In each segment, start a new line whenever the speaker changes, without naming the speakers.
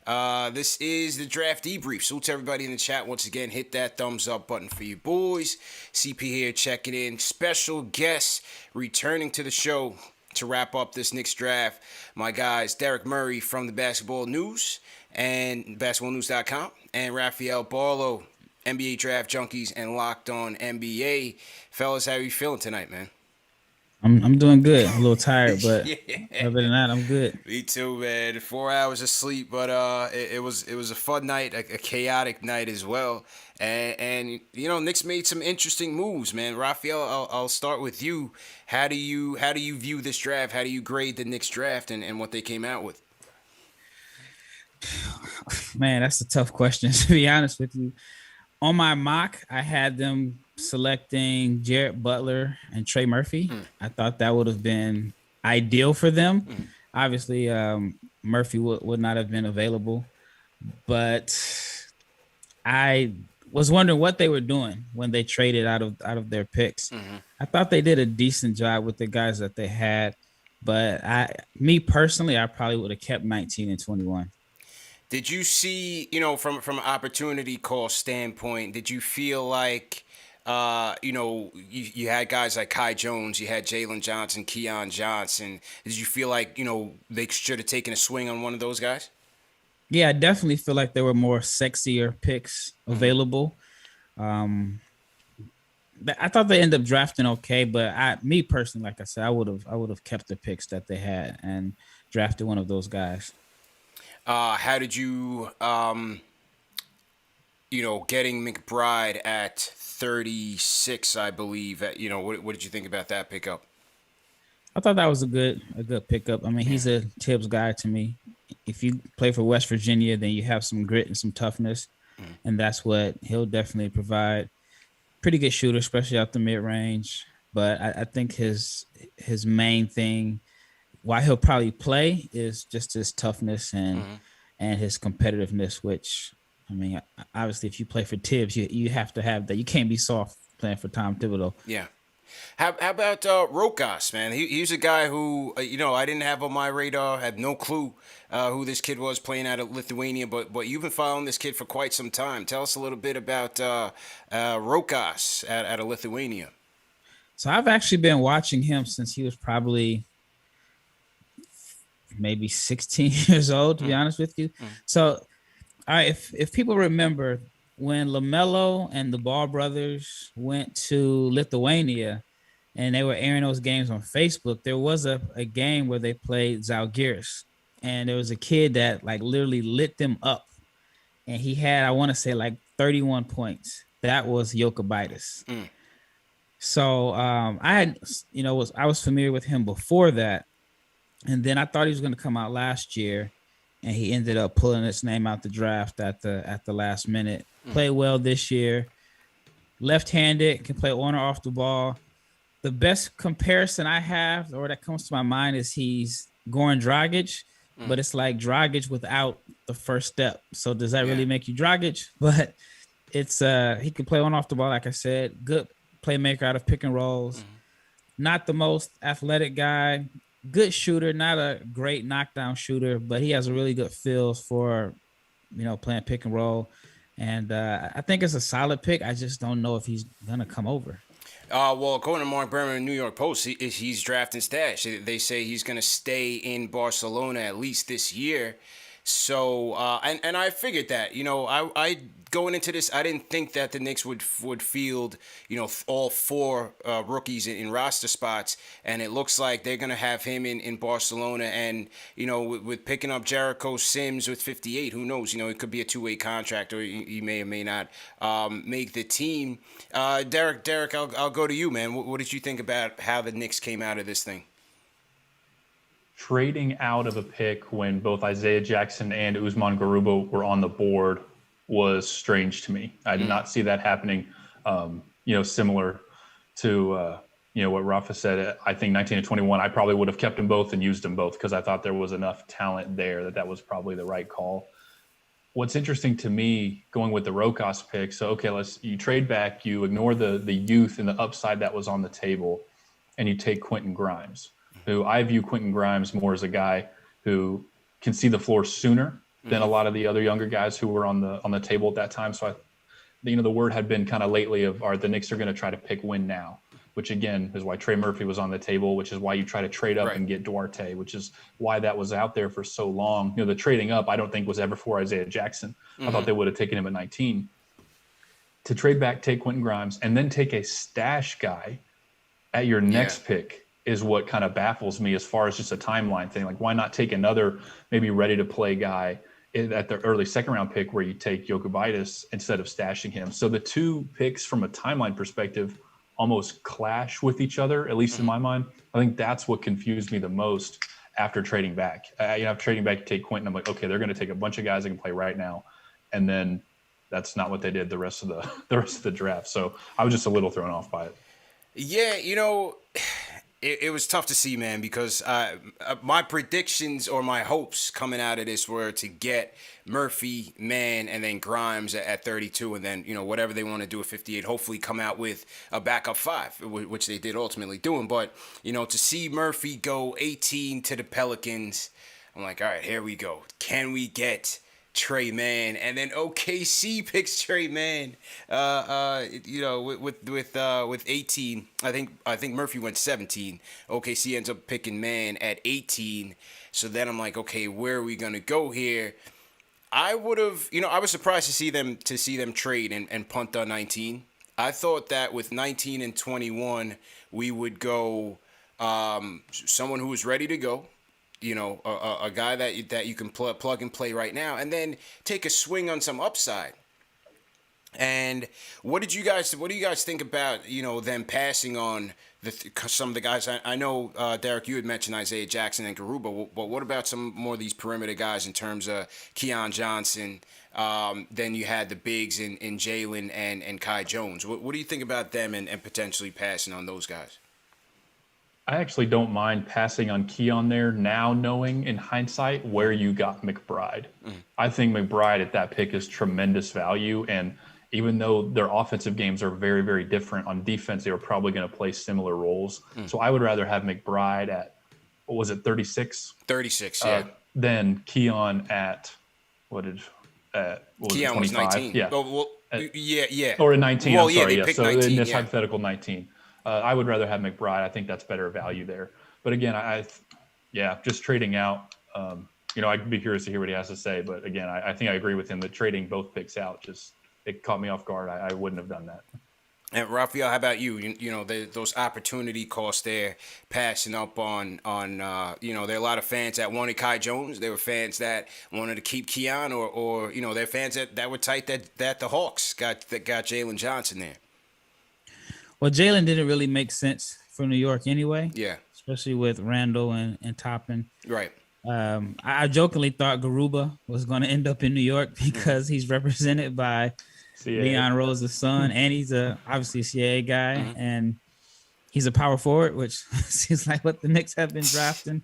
This is the draft debrief. Salute to everybody in the chat. Once again, hit that thumbs up button for you boys. CP here checking in. Special guest returning to the show to wrap up this Knicks draft. My guys, Derek Murray from the Basketball News and basketballnews.com, and Rafael Barlowe, NBA Draft Junkies and Locked On NBA. Fellas, how are you feeling tonight, man?
I'm doing good. I'm a little tired, but
Yeah.
other than that, I'm good.
Me too, man. 4 hours of sleep, but it was a fun night, a chaotic night as well. And you know, Knicks made some interesting moves, man. Rafael, I'll start with you. How do you view this draft? How do you grade the Knicks draft and what they came out with?
Man, that's a tough question to be honest with you. On my mock, I had them selecting Jarrett Butler and Trey Murphy.
Mm.
I thought that would have been ideal for them.
Mm.
Obviously, Murphy would not have been available, but I was wondering what they were doing when they traded out of their picks.
Mm-hmm.
I thought they did a decent job with the guys that they had, but me personally, I probably would have kept 19 and 21.
Did you see, from an opportunity cost standpoint, did you feel like, you had guys like Kai Jones, you had Jalen Johnson, Keon Johnson. Did you feel like, they should have taken a swing on one of those guys?
Yeah, I definitely feel like there were more sexier picks
Mm-hmm.
available. Um, I thought they ended up drafting okay, but me personally, like I said, I would have kept the picks that they had and drafted one of those guys.
How did you, getting McBride at 36, I believe. What did you think about that pickup?
I thought that was a good pickup. I mean,
Yeah.
he's a Tibbs guy to me. If you play for West Virginia, then you have some grit and some toughness,
Mm.
and that's what he'll definitely provide. Pretty good shooter, especially out the mid range. But I think his main thing, why he'll probably play, is just his toughness
Mm-hmm.
and his competitiveness. Which, I mean, obviously, if you play for Tibbs, you have to have that. You can't be soft playing for Tom Thibodeau.
Yeah. How about Rokas, man? He's a guy who, I didn't have on my radar, had no clue who this kid was playing out of Lithuania, but you've been following this kid for quite some time. Tell us a little bit about Rokas out of Lithuania.
So I've actually been watching him since he was probably maybe 16 years old, to be
Mm,
honest with you.
mm,
So, all right, if people remember when LaMelo and the Ball brothers went to Lithuania and they were airing those games on Facebook, there was a game where they played Zalgiris, and there was a kid that like literally lit them up, and he had, I want to say, like 31 points. That was Jokic.
mm.
So I had, I was familiar with him before that, and then I thought he was going to come out last year, and he ended up pulling his name out the draft at the last minute. Played well this year. Left-handed, can play on or off the ball. The best comparison I have, or that comes to my mind, is he's Goran Dragic,
Mm.
but it's like Dragic without the first step. So does that
Yeah.
really make you Dragic? But it's he can play on off the ball, like I said. Good playmaker out of pick and rolls.
Mm.
Not the most athletic guy. Good shooter, not a great knockdown shooter, but he has a really good feel for, playing pick and roll. And I think it's a solid pick. I just don't know if he's gonna come over.
Well, according to Mark Berman, New York Post, he's drafting stash. They say he's going to stay in Barcelona at least this year. So, and I figured that, I going into this, I didn't think that the Knicks would field, all four rookies in roster spots, and it looks like they're gonna have him in Barcelona, and with picking up Jericho Sims with 58, who knows? It could be a two-way contract, or he may or may not make the team. Derek, I'll go to you, man. What did you think about how the Knicks came out of this thing?
Trading out of a pick when both Isaiah Jackson and Usman Garuba were on the board was strange to me. I did not see that happening. Similar to what Rafa said. I think 19 and 21, I probably would have kept them both and used them both because I thought there was enough talent there that was probably the right call. What's interesting to me going with the Rokas pick, so okay, you trade back, you ignore the youth and the upside that was on the table, and you take Quentin Grimes, who I view Quentin Grimes more as a guy who can see the floor sooner than a lot of the other younger guys who were on the table at that time. So the word had been kind of lately of, all right, the Knicks are going to try to pick win now, which again is why Trey Murphy was on the table, which is why you try to trade up and get Duarte, which is why that was out there for so long. The trading up I don't think was ever for Isaiah Jackson. I thought they would have taken him at 19. To trade back, take Quentin Grimes, and then take a stash guy at your next pick is what kind of baffles me as far as just a timeline thing. Like, why not take another maybe ready-to-play guy at the early second-round pick where you take Jokubaitis instead of stashing him? So the two picks from a timeline perspective almost clash with each other, at least in my mind. I think that's what confused me the most after trading back. After trading back to take Quentin, I'm like, okay, they're going to take a bunch of guys that can play right now, and then that's not what they did the rest of the draft. So I was just a little thrown off by it.
Yeah, it was tough to see, man, because my predictions or my hopes coming out of this were to get Murphy, Mann, and then Grimes at 32, and then, whatever they want to do at 58, hopefully come out with a backup 5, which they did ultimately doing. But, to see Murphy go 18 to the Pelicans, I'm like, all right, here we go. Can we get Trey Mann? And then OKC picks Trey Mann. With 18, I think Murphy went 17. OKC ends up picking Mann at 18. So then I'm like, okay, where are we gonna go here? I would have, I was surprised to see them trade and punt on 19. I thought that with 19 and 21, we would go someone who was ready to go. A guy that you can plug and play right now, and then take a swing on some upside. And what do you guys think about them passing on some of the guys? I know Derek, you had mentioned Isaiah Jackson and Garuba, but what about some more of these perimeter guys in terms of Keon Johnson? Then you had the bigs in Jalen and Kai Jones. What do you think about them and potentially passing on those guys?
I actually don't mind passing on Keon there now, knowing in hindsight where you got McBride. I think McBride at that pick is tremendous value. And even though their offensive games are very, very different, on defense, they were probably going to play similar roles. So I would rather have McBride at, what was it, 36?
36, yeah.
Than Keon at,
Keon was 19.
Yeah.
Yeah.
Or at 19,
well,
I'm sorry.
They
Yeah,
picked
so
19,
in this hypothetical 19. I would rather have McBride. I think that's better value there. But again, just trading out. I'd be curious to hear what he has to say. But again, I think I agree with him that trading both picks out, it caught me off guard. I wouldn't have done that.
And Rafael, how about you? Those opportunity costs there, passing up on there are a lot of fans that wanted Kai Jones. There were fans that wanted to keep Keon, or they're fans that were tight that the Hawks got Jalen Johnson there.
Well, Jalen didn't really make sense for New York anyway.
Yeah.
Especially with Randall and Toppin.
Right.
I jokingly thought Garuba was going to end up in New York because he's represented by Leon Rose's son, and he's obviously a CAA guy, and he's a power forward, which seems like what the Knicks have been drafting.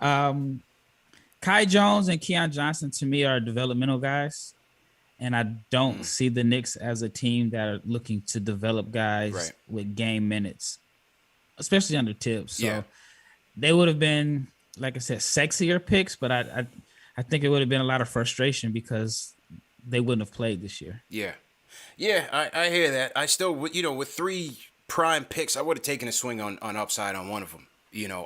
Kai Jones and Keon Johnson, to me, are developmental guys. And I don't see the Knicks as a team that are looking to develop guys with game minutes, especially under Tibbs. So they would have been, like I said, sexier picks, but I think it would have been a lot of frustration because they wouldn't have played this year.
Yeah. Yeah, I hear that. I still, with 3 prime picks, I would have taken a swing on upside on one of them.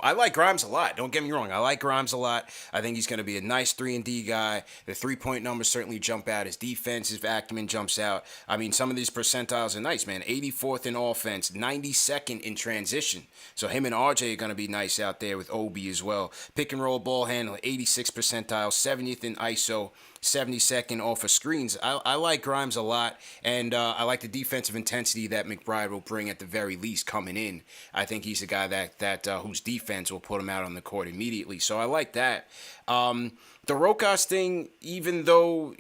I like Grimes a lot. Don't get me wrong. I like Grimes a lot. I think he's going to be a nice 3-and-D guy. The 3-point numbers certainly jump out. His defensive acumen jumps out. I mean, some of these percentiles are nice, man. 84th in offense, 92nd in transition. So him and RJ are going to be nice out there with Obi as well. Pick and roll ball handle, 86th percentile, 70th in ISO, 72nd off of screens. I like Grimes a lot, and I like the defensive intensity that McBride will bring at the very least coming in. I think he's a guy that whose defense will put him out on the court immediately. So I like that. The Rokas thing, even though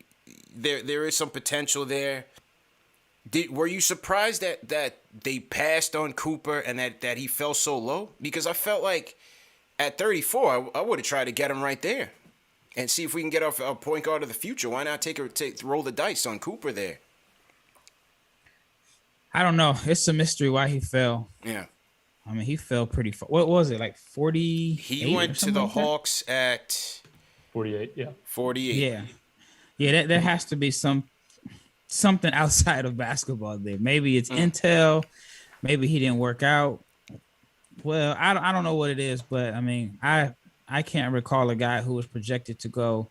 there is some potential there, were you surprised that they passed on Cooper and that he fell so low? Because I felt like at 34, I would have tried to get him right there and see if we can get a point guard of the future. Why not roll the dice on Cooper there?
I don't know. It's a mystery why he fell.
Yeah.
I mean, he fell pretty far. What was it, like 40?
He went to the Hawks at
48, yeah.
48.
Yeah. Yeah, there has to be something outside of basketball there. Maybe it's intel. Maybe he didn't work out. Well, I don't know what it is, but I mean, I can't recall a guy who was projected to go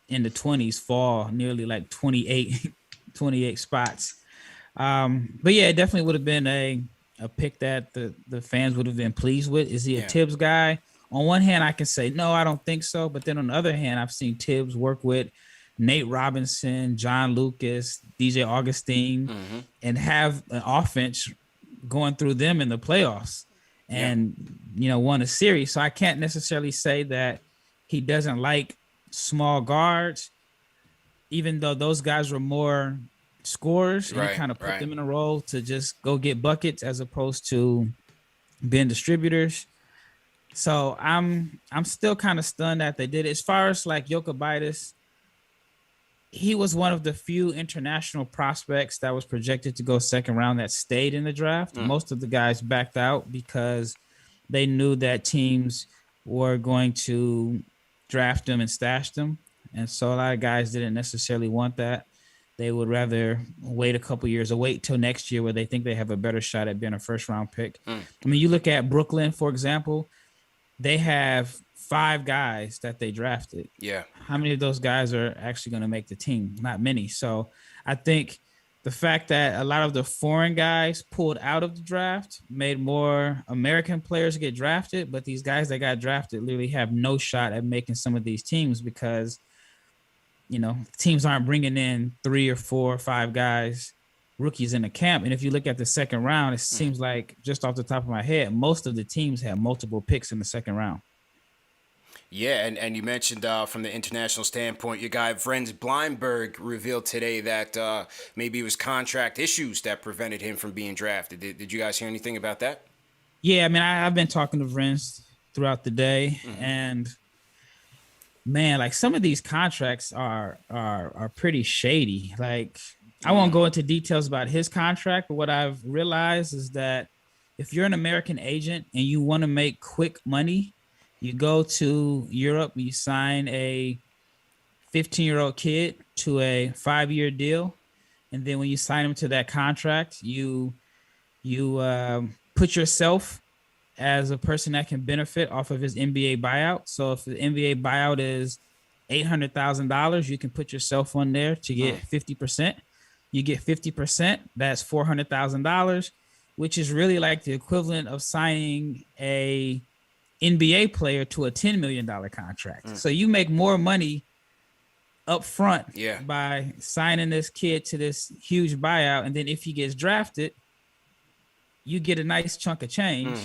in the 20s fall nearly like 28 spots. But yeah, it definitely would have been a pick that the fans would have been pleased with. Is he a Tibbs guy? On one hand, I can say no, I don't think so. But then on the other hand, I've seen Tibbs work with Nate Robinson, John Lucas, DJ Augustine, and have an offense going through them in the playoffs and won a series. So I can't necessarily say that he doesn't like small guards, even though those guys were more scorers, and he kind of put them in a role to just go get buckets as opposed to being distributors. So I'm still kind of stunned that they did it. As far as like Jokic, he was one of the few international prospects that was projected to go second round that stayed in the draft. Most of the guys backed out because they knew that teams were going to draft them and stash them. And so a lot of guys didn't necessarily want that. They would rather wait a couple years or wait till next year where they think they have a better shot at being a first round pick. I mean, you look at Brooklyn, for example, they have 5 guys that they drafted. Yeah. How many of those guys are actually going to make the team? Not many. So I think the fact that a lot of the foreign guys pulled out of the draft made more American players get drafted. But these guys that got drafted literally have no shot at making some of these teams because, teams aren't bringing in 3 or 4 or 5 guys, rookies in the camp. And if you look at the second round, it seems like, just off the top of my head, most of the teams have multiple picks in the second round.
Yeah, and you mentioned from the international standpoint, your guy Vrenz Blindberg revealed today that maybe it was contract issues that prevented him from being drafted. Did you guys hear anything about that?
Yeah, I mean, I've been talking to Vrenz throughout the day, and man, like some of these contracts are pretty shady. Like, I won't go into details about his contract, but what I've realized is that if you're an American agent and you want to make quick money, you go to Europe, you sign a 15-year-old kid to a 5-year deal, and then when you sign him to that contract, you put yourself as a person that can benefit off of his NBA buyout. So if the NBA buyout is $800,000, you can put yourself on there to get 50%. You get 50%, that's $400,000, which is really like the equivalent of signing a NBA player to a $10 million contract. So you make more money up front by signing this kid to this huge buyout. And then if he gets drafted, you get a nice chunk of change.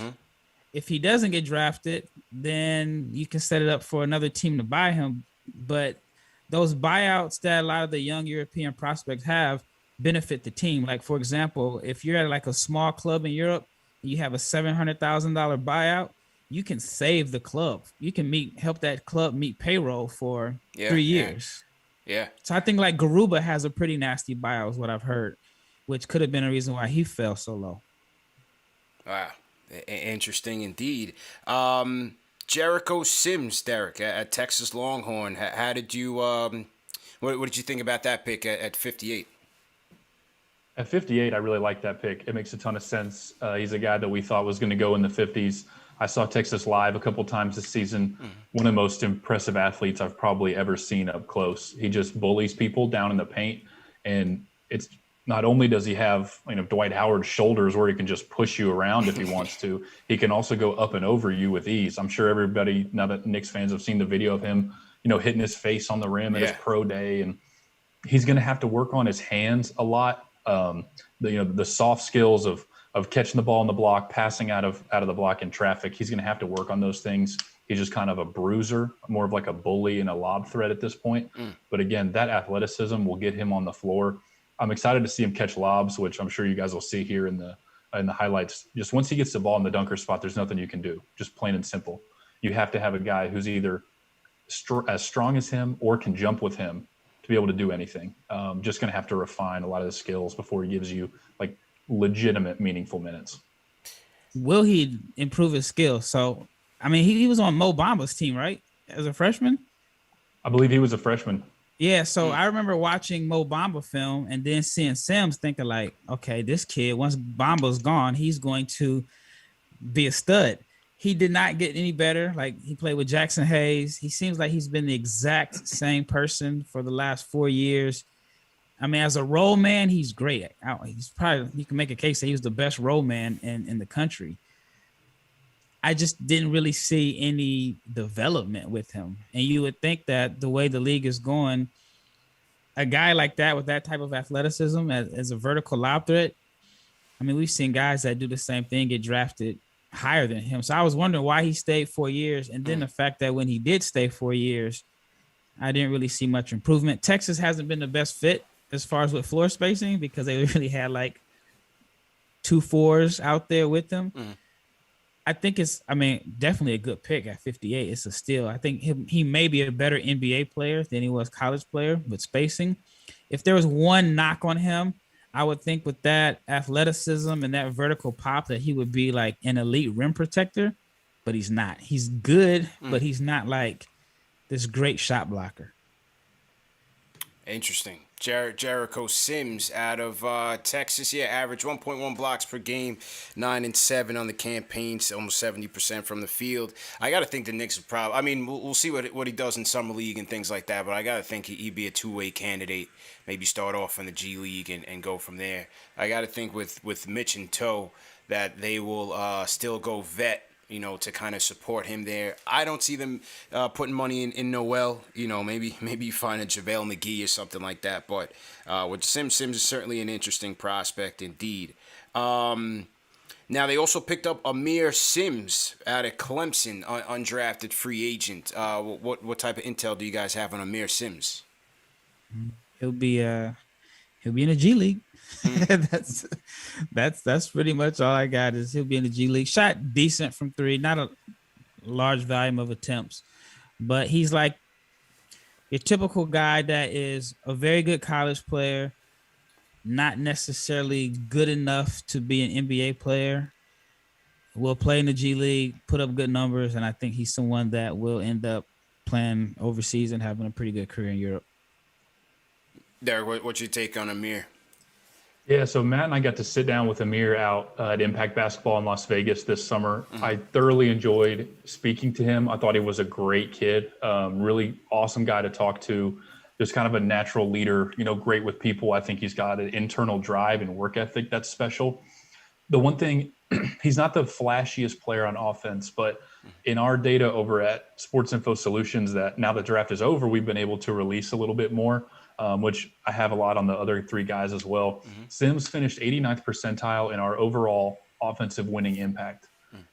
If he doesn't get drafted, then you can set it up for another team to buy him. But those buyouts that a lot of the young European prospects have benefit the team. Like, for example, if you're at like a small club in Europe, you have a $700,000 buyout, you can save the club. You can help that club meet payroll for 3 years. Yeah. So I think like Garuba has a pretty nasty buyout is what I've heard, which could have been a reason why he fell so low. Wow.
Interesting indeed. Jericho Sims, Derek, at Texas Longhorn. How did you, what did you think about that pick at 58?
At 58, I really like that pick. It makes a ton of sense. He's a guy that we thought was going to go in the 50s. I saw Texas live a couple times this season. One of the most impressive athletes I've probably ever seen up close. He just bullies people down in the paint. And it's not only does he have, Dwight Howard's shoulders where he can just push you around if he wants to, he can also go up and over you with ease. I'm sure everybody, now that Knicks fans have seen the video of him, hitting his face on the rim at his pro day. And he's going to have to work on his hands a lot. The soft skills of catching the ball in the block, passing out of the block in traffic. He's going to have to work on those things. He's just kind of a bruiser, more of like a bully and a lob threat at this point. But again, that athleticism will get him on the floor. I'm excited to see him catch lobs, which I'm sure you guys will see here in the highlights. Just once he gets the ball in the dunker spot, there's nothing you can do. Just plain and simple. You have to have a guy who's either as strong as him or can jump with him to be able to do anything. Just going to have to refine a lot of the skills before he gives you like legitimate, meaningful minutes.
Will he improve his skills? So, I mean, he was on Mo Bamba's team, right? As a freshman?
I believe he was a freshman.
Yeah, so I remember watching Mo Bamba film and then seeing Sims, thinking like, okay, this kid, once Bamba's gone, he's going to be a stud. He did not get any better. Like, he played with Jackson Hayes. He seems like he's been the exact same person for the last 4 years. I mean, as a role man, he's great. He's probably, you can make a case that he was the best role man in the country. I just didn't really see any development with him. And you would think that the way the league is going, a guy like that with that type of athleticism as a vertical lob threat, I mean, we've seen guys that do the same thing get drafted higher than him. So I was wondering why he stayed 4 years. And then the fact that when he did stay 4 years, I didn't really see much improvement. Texas hasn't been the best fit as far as with floor spacing because they really had like 2 4s out there with them. I think definitely a good pick at 58. It's a steal. I think he may be a better NBA player than he was college player with spacing. If there was one knock on him, I would think with that athleticism and that vertical pop that he would be like an elite rim protector, but he's not. He's good, but he's not like this great shot blocker.
Interesting. Jericho Sims out of Texas. Yeah, average 1.1 blocks per game, 9 and 7 on the campaigns, almost 70% from the field. I got to think the Knicks will probably. I mean, we'll see what he does in summer league and things like that. But I got to think he'd be a two-way candidate. Maybe start off in the G League and go from there. I got to think with Mitch in tow that they will still go vet, to kind of support him there. I don't see them putting money in Noel. Maybe you find a JaVale McGee or something like that. But with Sims is certainly an interesting prospect indeed. Now they also picked up Amir Sims out of Clemson, undrafted free agent. What type of intel do you guys have on Amir Sims?
He'll be in the G League. That's pretty much all I got. Is he'll be in the G League. Shot decent from three, not a large volume of attempts, but he's like your typical guy that is a very good college player, not necessarily good enough to be an NBA player. Will play in the G League, put up good numbers, and I think he's someone that will end up playing overseas and having a pretty good career in Europe.
Derek, what's your take on Amir?
Yeah, so Matt and I got to sit down with Amir out at Impact Basketball in Las Vegas this summer. I thoroughly enjoyed speaking to him. I thought he was a great kid, really awesome guy to talk to, just kind of a natural leader, great with people. I think he's got an internal drive and work ethic that's special. The one thing, he's not the flashiest player on offense, but in our data over at Sports Info Solutions that now the draft is over, we've been able to release a little bit more. Which I have a lot on the other three guys as well. Sims finished 89th percentile in our overall offensive winning impact.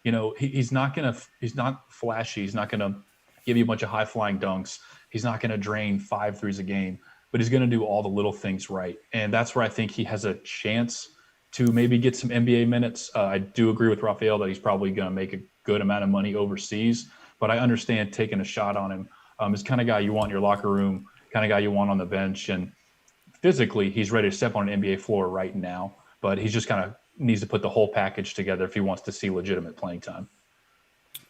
He's not flashy. He's not gonna give you a bunch of high flying dunks. He's not gonna drain 5 threes a game, but he's gonna do all the little things right. And that's where I think he has a chance to maybe get some NBA minutes. I do agree with Rafael that he's probably gonna make a good amount of money overseas, but I understand taking a shot on him. He's the kind of guy you want in your locker room, kind of guy you want on the bench, and physically he's ready to step on an NBA floor right now, but he's just kind of needs to put the whole package together if he wants to see legitimate playing time.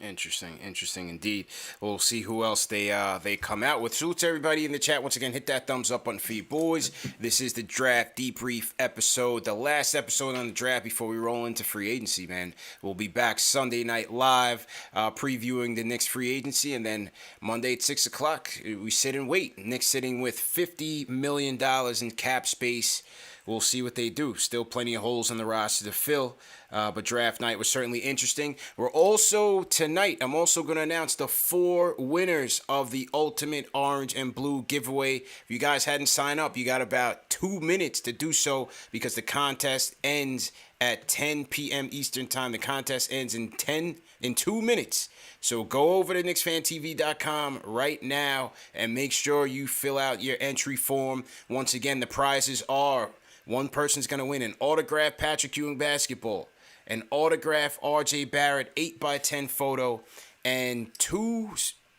Interesting indeed. We'll see who else they come out with. Salute to everybody in the chat. Once again, hit that thumbs up button for you boys. This is the Draft Debrief episode, the last episode on the draft before we roll into free agency, man. We'll be back Sunday night live, previewing the Knicks free agency, and then Monday at 6 o'clock, we sit and wait. Knicks sitting with $50 million in cap space. We'll see what they do. Still plenty of holes in the roster to fill, but draft night was certainly interesting. I'm also going to announce the 4 winners of the Ultimate Orange and Blue giveaway. If you guys hadn't signed up, you got about 2 minutes to do so because the contest ends at 10 p.m. Eastern time. The contest ends in 2 minutes. So go over to KnicksFanTV.com right now and make sure you fill out your entry form. Once again, the prizes are: one person's going to win an autographed Patrick Ewing basketball, an autographed R.J. Barrett 8x10 photo, and 2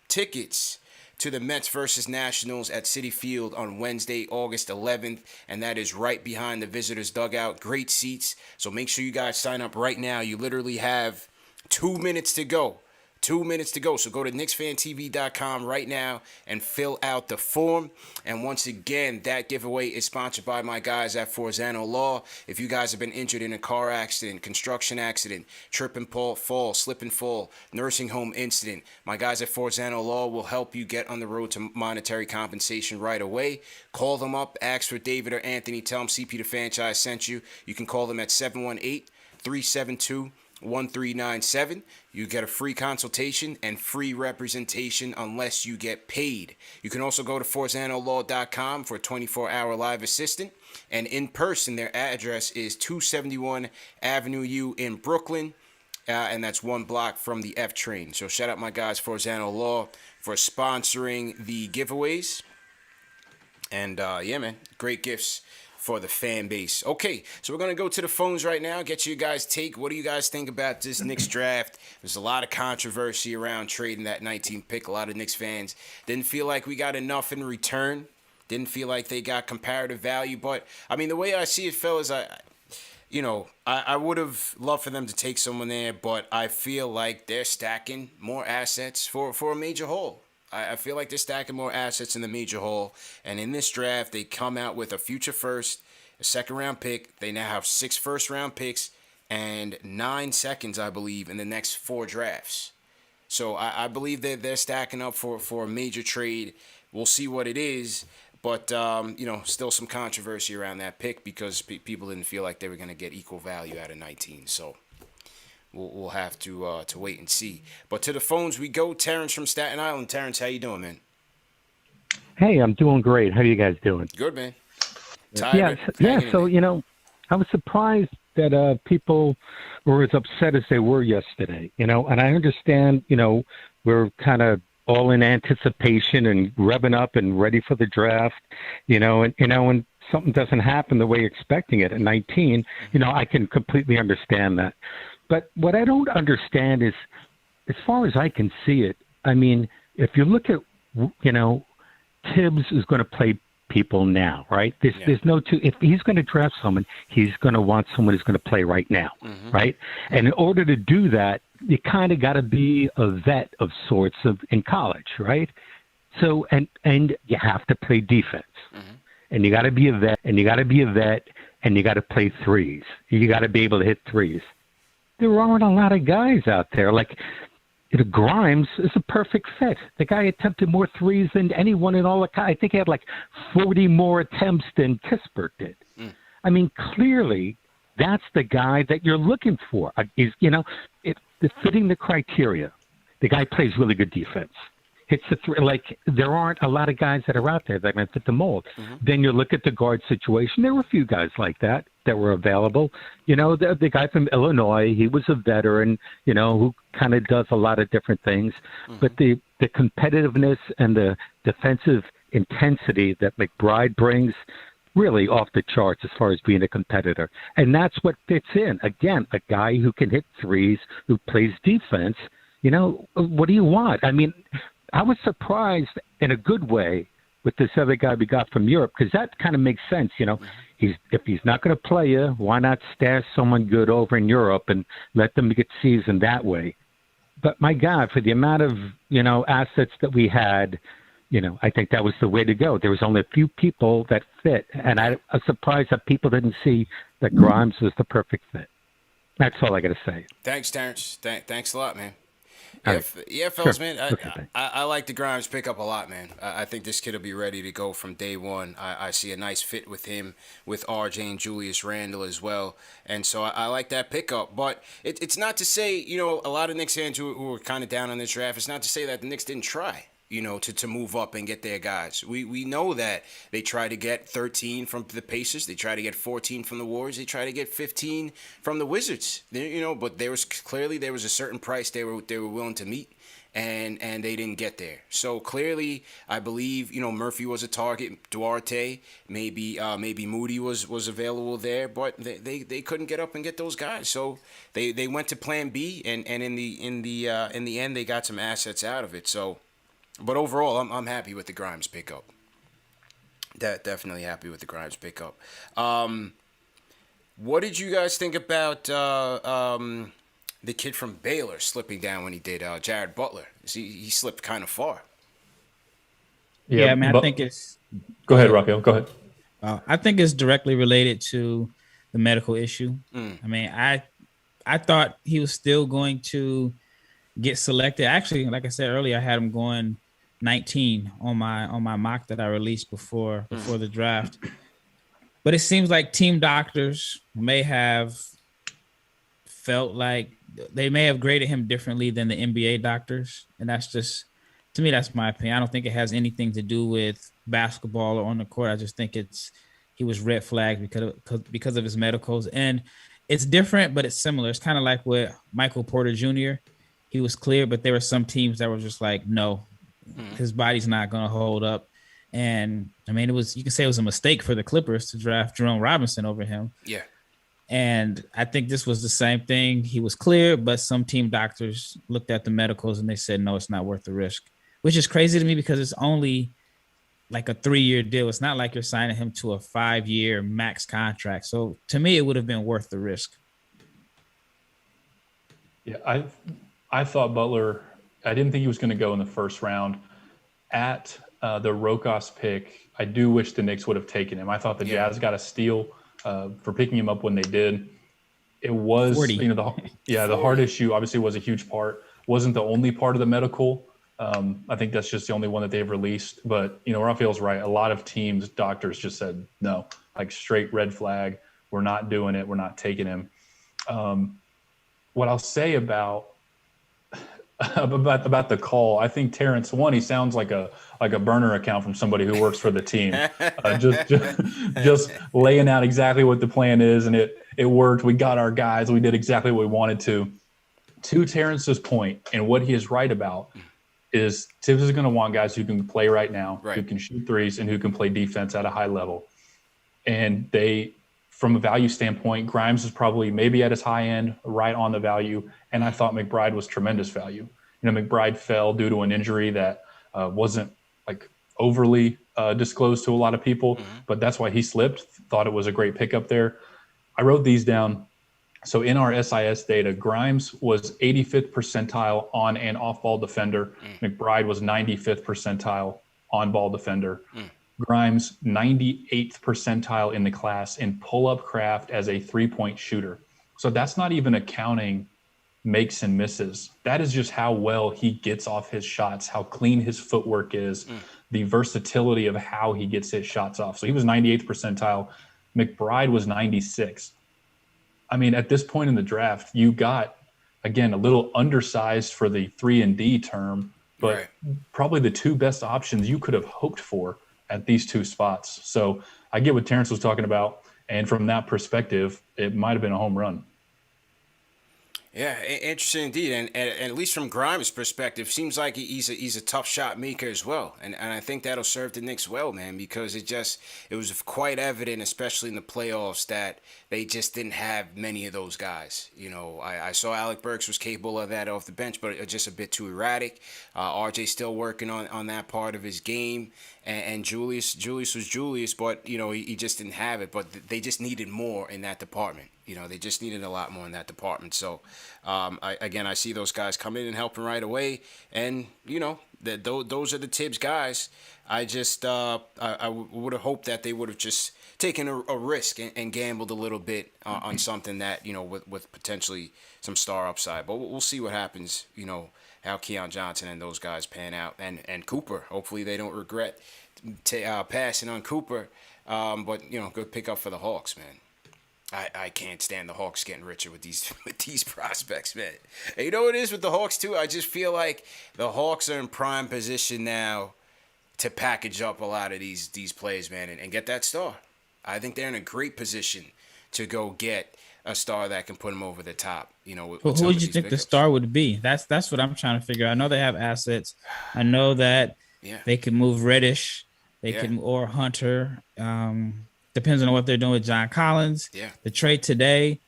tickets to the Mets versus Nationals at Citi Field on Wednesday, August 11th, and that is right behind the visitors' dugout. Great seats, so make sure you guys sign up right now. You literally have 2 minutes to go 2 minutes to go. So go to KnicksFanTV.com right now and fill out the form. And once again, that giveaway is sponsored by my guys at Forzano Law. If you guys have been injured in a car accident, construction accident, trip and fall, slip and fall, nursing home incident, my guys at Forzano Law will help you get on the road to monetary compensation right away. Call them up, ask for David or Anthony, tell them CP the Franchise sent you. You can call them at 718-372-1397. You get a free consultation and free representation unless you get paid. You can also go to ForzanoLaw.com for a 24-hour live assistant. And in person, their address is 271 Avenue U in Brooklyn. And that's 1 block from the F train. So shout out my guys, Forzano Law, for sponsoring the giveaways. And yeah, man, great gifts for the fan base. Okay, so we're going to go to the phones right now, get you guys' take. What do you guys think about this Knicks draft? There's a lot of controversy around trading that 19th pick. A lot of Knicks fans didn't feel like we got enough in return. Didn't feel like they got comparative value. But, I mean, the way I see it, fellas, I would have loved for them to take someone there, but I feel like they're stacking more assets for a major haul. I feel like they're stacking more assets in the major haul. And in this draft, they come out with a future first, a second-round pick. They now have 6 first-round picks and 9 seconds, I believe, in the next 4 drafts. So I believe that they're stacking up for a major trade. We'll see what it is. But, still some controversy around that pick because people didn't feel like they were going to get equal value out of 19. So we'll have to wait and see. But to the phones we go. Terrence from Staten Island. Terrence, how you doing, man?
Hey, I'm doing great. How are you guys doing?
Good, man.
Yeah. So, I was surprised that people were as upset as they were yesterday, and I understand, we're kind of all in anticipation and revving up and ready for the draft, and when something doesn't happen the way you're expecting it at 19, I can completely understand that. But what I don't understand is, as far as I can see it, I mean, if you look at, Tibbs is going to play people now, right? There's no two. If he's going to draft someone, he's going to want someone who's going to play right now, right? And in order to do that, you kind of got to be a vet of sorts in college, right? So and you have to play defense, and you got to be a vet, and you got to play threes. You got to be able to hit threes. There aren't a lot of guys out there like. Grimes is a perfect fit. The guy attempted more threes than anyone in all the. I think he had like 40 more attempts than Kispert did. I mean, clearly, that's the guy that you're looking for. Is fitting the criteria. The guy plays really good defense. Hits the three. Like there aren't a lot of guys that are out there that are going to fit the mold. Then you look at the guard situation. There were a few guys like that were available. The guy from Illinois, he was a veteran, who kind of does a lot of different things. But the competitiveness and the defensive intensity that McBride brings, really off the charts as far as being a competitor. And that's what fits in. Again, a guy who can hit threes, who plays defense. What do you want? I mean, I was surprised in a good way with this other guy we got from Europe, because that kind of makes sense. If he's not going to play you, why not stash someone good over in Europe and let them get seasoned that way? But my God, for the amount of assets that we had, I think that was the way to go. There was only a few people that fit, and I was surprised that people didn't see that Grimes was the perfect fit. That's all I got to say.
Thanks, Terrence. Thanks a lot, man.
Right.
Fellas,
Sure.
man, I like the Grimes pickup a lot, man. I think this kid will be ready to go from day one. I see a nice fit with him, with RJ and Julius Randle as well. And so I like that pickup. But it's not to say, a lot of Knicks fans who are kind of down on this draft, it's not to say that the Knicks didn't try. To move up and get their guys. We know that they try to get 13 from the Pacers. They try to get 14 from the Warriors. They try to get 15 from the Wizards. But there was a certain price they were willing to meet, and they didn't get there. So clearly, I believe Murphy was a target. Duarte, maybe Moody was available there, but they couldn't get up and get those guys. So they went to Plan B, and in the end they got some assets out of it. So. But overall, I'm happy with the Grimes pickup. Definitely happy with the Grimes pickup. What did you guys think about the kid from Baylor slipping down when he did. Jared Butler. He slipped kind of far.
Yeah, I mean, I think it's.
Go ahead, Rafael. Go ahead.
I think it's directly related to the medical issue. I mean, I thought he was still going to get selected. Actually, like I said earlier, I had him going 19 on my mock that I released before the draft. But it seems like team doctors may have felt like they may have graded him differently than the NBA doctors, and that's just, to me, that's my opinion. I don't think it has anything to do with basketball or on the court. I just think he was red flagged because of his medicals, and it's different, but it's similar. It's kind of like with Michael Porter Jr. He was clear, but there were some teams that were just like, no, his body's not going to hold up. And I mean, you can say it was a mistake for the Clippers to draft Jerome Robinson over him.
Yeah.
And I think this was the same thing. He was clear, but some team doctors looked at the medicals and they said, no, it's not worth the risk, which is crazy to me because it's only like a 3-year deal. It's not like you're signing him to a 5-year max contract. So to me, it would have been worth the risk.
Yeah, I thought Butler, I didn't think he was going to go in the first round. At the Rokas pick, I do wish the Knicks would have taken him. I thought the Jazz got a steal for picking him up when they did. It was,
40.
The heart issue obviously was a huge part. Wasn't the only part of the medical. I think that's just the only one that they've released. But, Rafael's right. A lot of teams, doctors just said, no, like straight red flag. We're not doing it. We're not taking him. What I'll say about the call, I think Terrence, he sounds like a burner account from somebody who works for the team. Just laying out exactly what the plan is, and it worked. We got our guys. We did exactly what we wanted to. To Terrence's point, and what he is right about, is Tibbs is going to want guys who can play right now, who can shoot threes, and who can play defense at a high level. And from a value standpoint, Grimes is probably maybe at his high end, right on the value. And I thought McBride was tremendous value. McBride fell due to an injury that wasn't like overly disclosed to a lot of people, but that's why he slipped. Thought it was a great pickup there. I wrote these down. So in our SIS data, Grimes was 85th percentile on and off ball defender. McBride was 95th percentile on ball defender. Grimes 98th percentile in the class in pull-up craft as a three-point shooter. So that's not even accounting makes and misses. That is just how well he gets off his shots, how clean his footwork is, the versatility of how he gets his shots off. So he was 98th percentile. McBride was 96th. I mean, at this point in the draft, you got, again, a little undersized for the 3-and-D term, but probably the two best options you could have hoped for at these two spots. So I get what Terrence was talking about. And from that perspective, it might have been a home run.
Yeah, interesting indeed, and at least from Grimes' perspective, seems like he's a tough shot maker as well, and I think that'll serve the Knicks well, man, because it was quite evident, especially in the playoffs, that they just didn't have many of those guys. I saw Alec Burks was capable of that off the bench, but just a bit too erratic. RJ still working on that part of his game, and Julius was Julius, but he just didn't have it. But they just needed more in that department. They just needed a lot more in that department. So, I see those guys coming in and helping right away. And, those are the Tibbs guys. I just I would have hoped that they would have just taken a risk and gambled a little bit on something that, with potentially some star upside. But we'll see what happens, how Keon Johnson and those guys pan out. And Cooper, hopefully they don't regret passing on Cooper. But, good pickup for the Hawks, man. I can't stand the Hawks getting richer with these prospects, man. And you know what it is with the Hawks, too? I just feel like the Hawks are in prime position now to package up a lot of these players, man, and get that star. I think they're in a great position to go get a star that can put them over the top. With
who would you think
pickups.
the star would be? That's what I'm trying to figure out. I know they have assets. I know that they can move Reddish. They can, or Hunter. Depends on what they're doing with John Collins. Yeah. The trade today,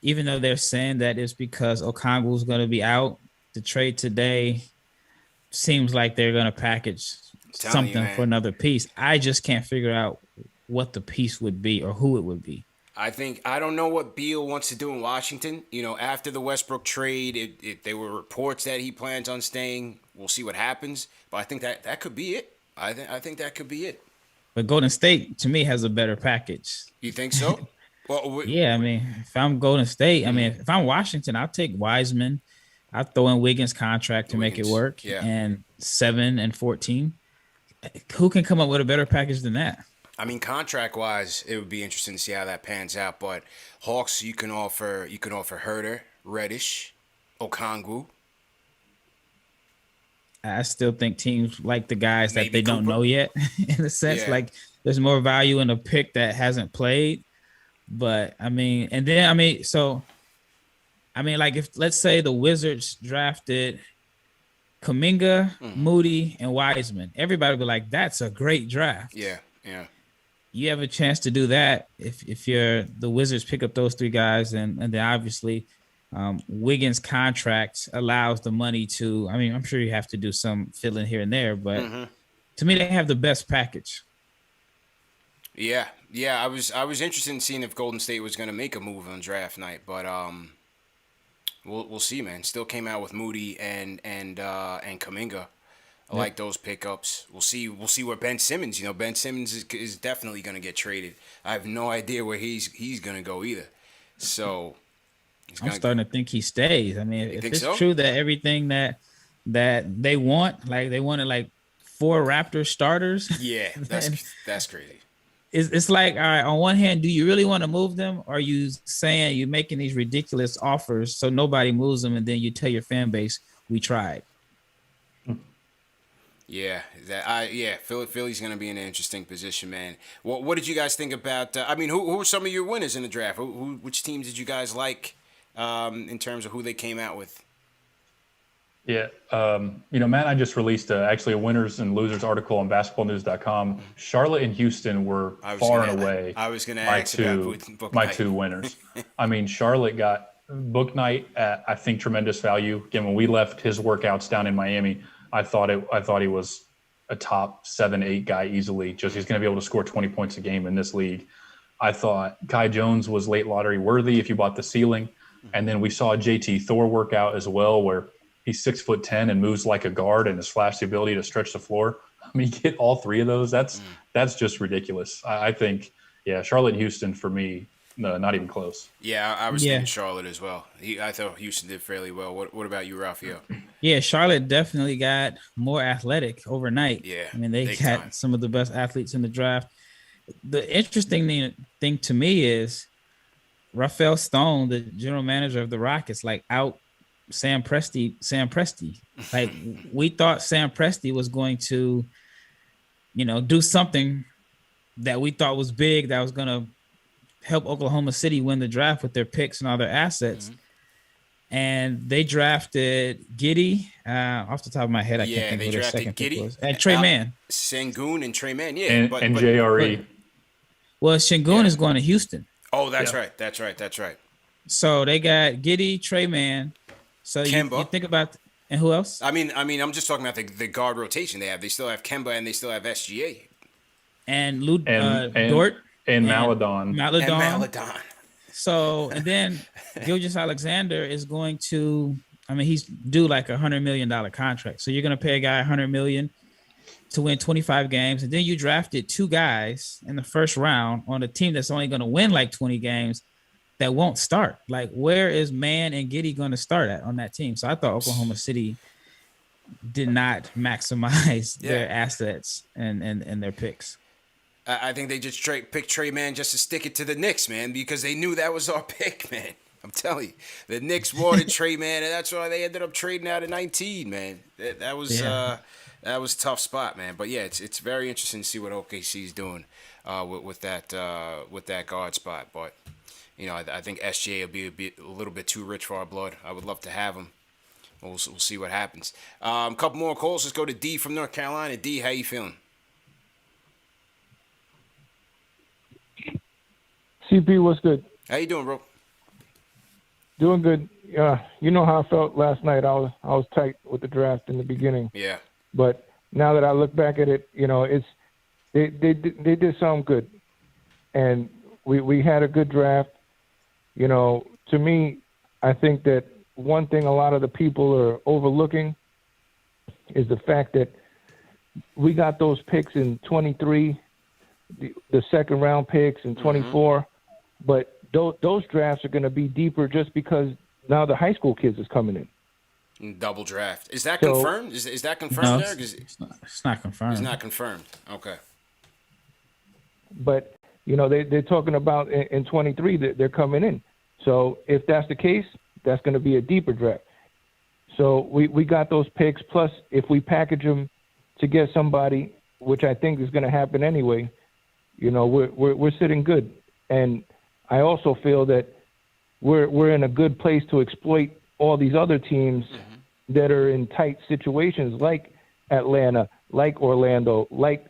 even though they're saying that it's because Okongwu's going to be out, the trade today seems like they're going to package something for another piece. I just can't figure out what the piece would be or who it would be.
I don't know what Beal wants to do in Washington. You know, after the Westbrook trade, there were reports that he plans on staying. We'll see what happens. But I think that could be it. I think that could be it.
But Golden State, to me, has a better package.
You think so? Well,
yeah, I mean, if I'm Golden State, I mean, if I'm Washington, I'll take Wiseman. I'll throw in Wiggins' contract to make it work.
Yeah.
And 7 and 14. Who can come up with a better package than that?
I mean, contract-wise, it would be interesting to see how that pans out. But Hawks, you can offer Herter, Reddish, Okongwu.
I still think teams like the guys
Maybe
that they don't
Cooper.
know yet, in a sense.
Yeah.
Like, there's more value in a pick that hasn't played. But, I mean, and then, I mean, so, I mean, like, if, let's say the Wizards drafted Kuminga, Moody, and Wiseman, everybody would be like, that's a great draft.
Yeah.
You have a chance to do that if you're the Wizards, pick up those 3 guys, and then obviously Wiggins' contract allows the money to. I mean, I'm sure you have to do some filling here and there, but to me, they have the best package.
Yeah. I was interested in seeing if Golden State was going to make a move on draft night, but we'll see, man. Still came out with Moody and Kuminga. I like those pickups. We'll see where Ben Simmons. You know, Ben Simmons is definitely going to get traded. I have no idea where he's going to go either. So
I'm starting to think he stays. I mean, if it's
so?
true that everything that they want, like they wanted like 4 Raptors starters.
Yeah, that's crazy.
It's like, all right, on one hand, do you really want to move them? Or are you saying you're making these ridiculous offers so nobody moves them, and then you tell your fan base, we tried?
Yeah, Philly's going to be in an interesting position, man. What did you guys think about? I mean, who were some of your winners in the draft? Which teams did you guys like in terms of who they came out with?
Yeah, you know, Matt, I just released actually a winners and losers article on basketballnews.com. Charlotte and Houston were far and away my two winners. I mean, Charlotte got Book Knight at, I think, tremendous value. Again, when we left his workouts down in Miami, I thought he was a top 7-8 guy easily. Just he's going to be able to score 20 points a game in this league. I thought Kai Jones was late lottery worthy if you bought the ceiling. And then we saw JT Thor work out as well, where he's 6'10" and moves like a guard and has flashed the ability to stretch the floor. I mean, you get all 3 of those. That's just ridiculous. I think, yeah, Charlotte and Houston for me, no, not even close.
Yeah, I was thinking Charlotte as well. I thought Houston did fairly well. What about you, Rafael?
Yeah, Charlotte definitely got more athletic overnight.
Yeah,
I mean, they got some of the best athletes in the draft. The interesting thing to me is Rafael Stone, the general manager of the Rockets, like out Sam Presti. Like, we thought Sam Presti was going to, you know, do something that we thought was big, that was going to help Oklahoma City win the draft with their picks and all their assets. And they drafted Giddey. Off the top of my head, I can't think of what their second pick was. And Trey Mann.
Sengun and Trey Mann, yeah.
And JRE.
Well, Sengun is going to Houston.
Oh, that's right. That's right.
So they got Giddey, Trey Mann. So you think about, and who else?
I mean, I'm just talking about the guard rotation they have. They still have Kemba and they still have SGA.
And Dort.
And Maledon.
So, and then Gilgeous Alexander is going to, I mean, he's due like $100 million contract. So you're going to pay a guy $100 million to win 25 games. And then you drafted 2 guys in the first round on a team that's only going to win like 20 games that won't start. Like, where is Mann and Giddey going to start at on that team? So I thought Oklahoma City did not maximize their assets and their picks.
I think they just picked Trey Mann just to stick it to the Knicks, man, because they knew that was our pick, man. I'm telling you, the Knicks wanted Trey Mann, and that's why they ended up trading out at 19, man. That was a tough spot, man. But yeah, it's very interesting to see what OKC's doing with that guard spot. But you know, I think SGA will be a little bit too rich for our blood. I would love to have him. We'll see what happens. A couple more calls. Let's go to D from North Carolina. D, how you feeling?
CP, what's good?
How you doing, bro?
Doing good. You know how I felt last night. I was tight with the draft in the beginning.
Yeah.
But now that I look back at it, you know, they did something good. And we had a good draft. You know, to me, I think that one thing a lot of the people are overlooking is the fact that we got those picks in 23, the second round picks in 24, but those drafts are going to be deeper just because now the high school kids is coming in.
Double draft. Is that confirmed? Is that confirmed, Derek?
It's not confirmed.
It's not confirmed. Okay.
But, you know, they're talking about in 23 that they're coming in. So if that's the case, that's going to be a deeper draft. So we got those picks. Plus, if we package them to get somebody, which I think is going to happen anyway, you know, we're sitting good. And I also feel that we're in a good place to exploit all these other teams that are in tight situations like Atlanta, like Orlando, like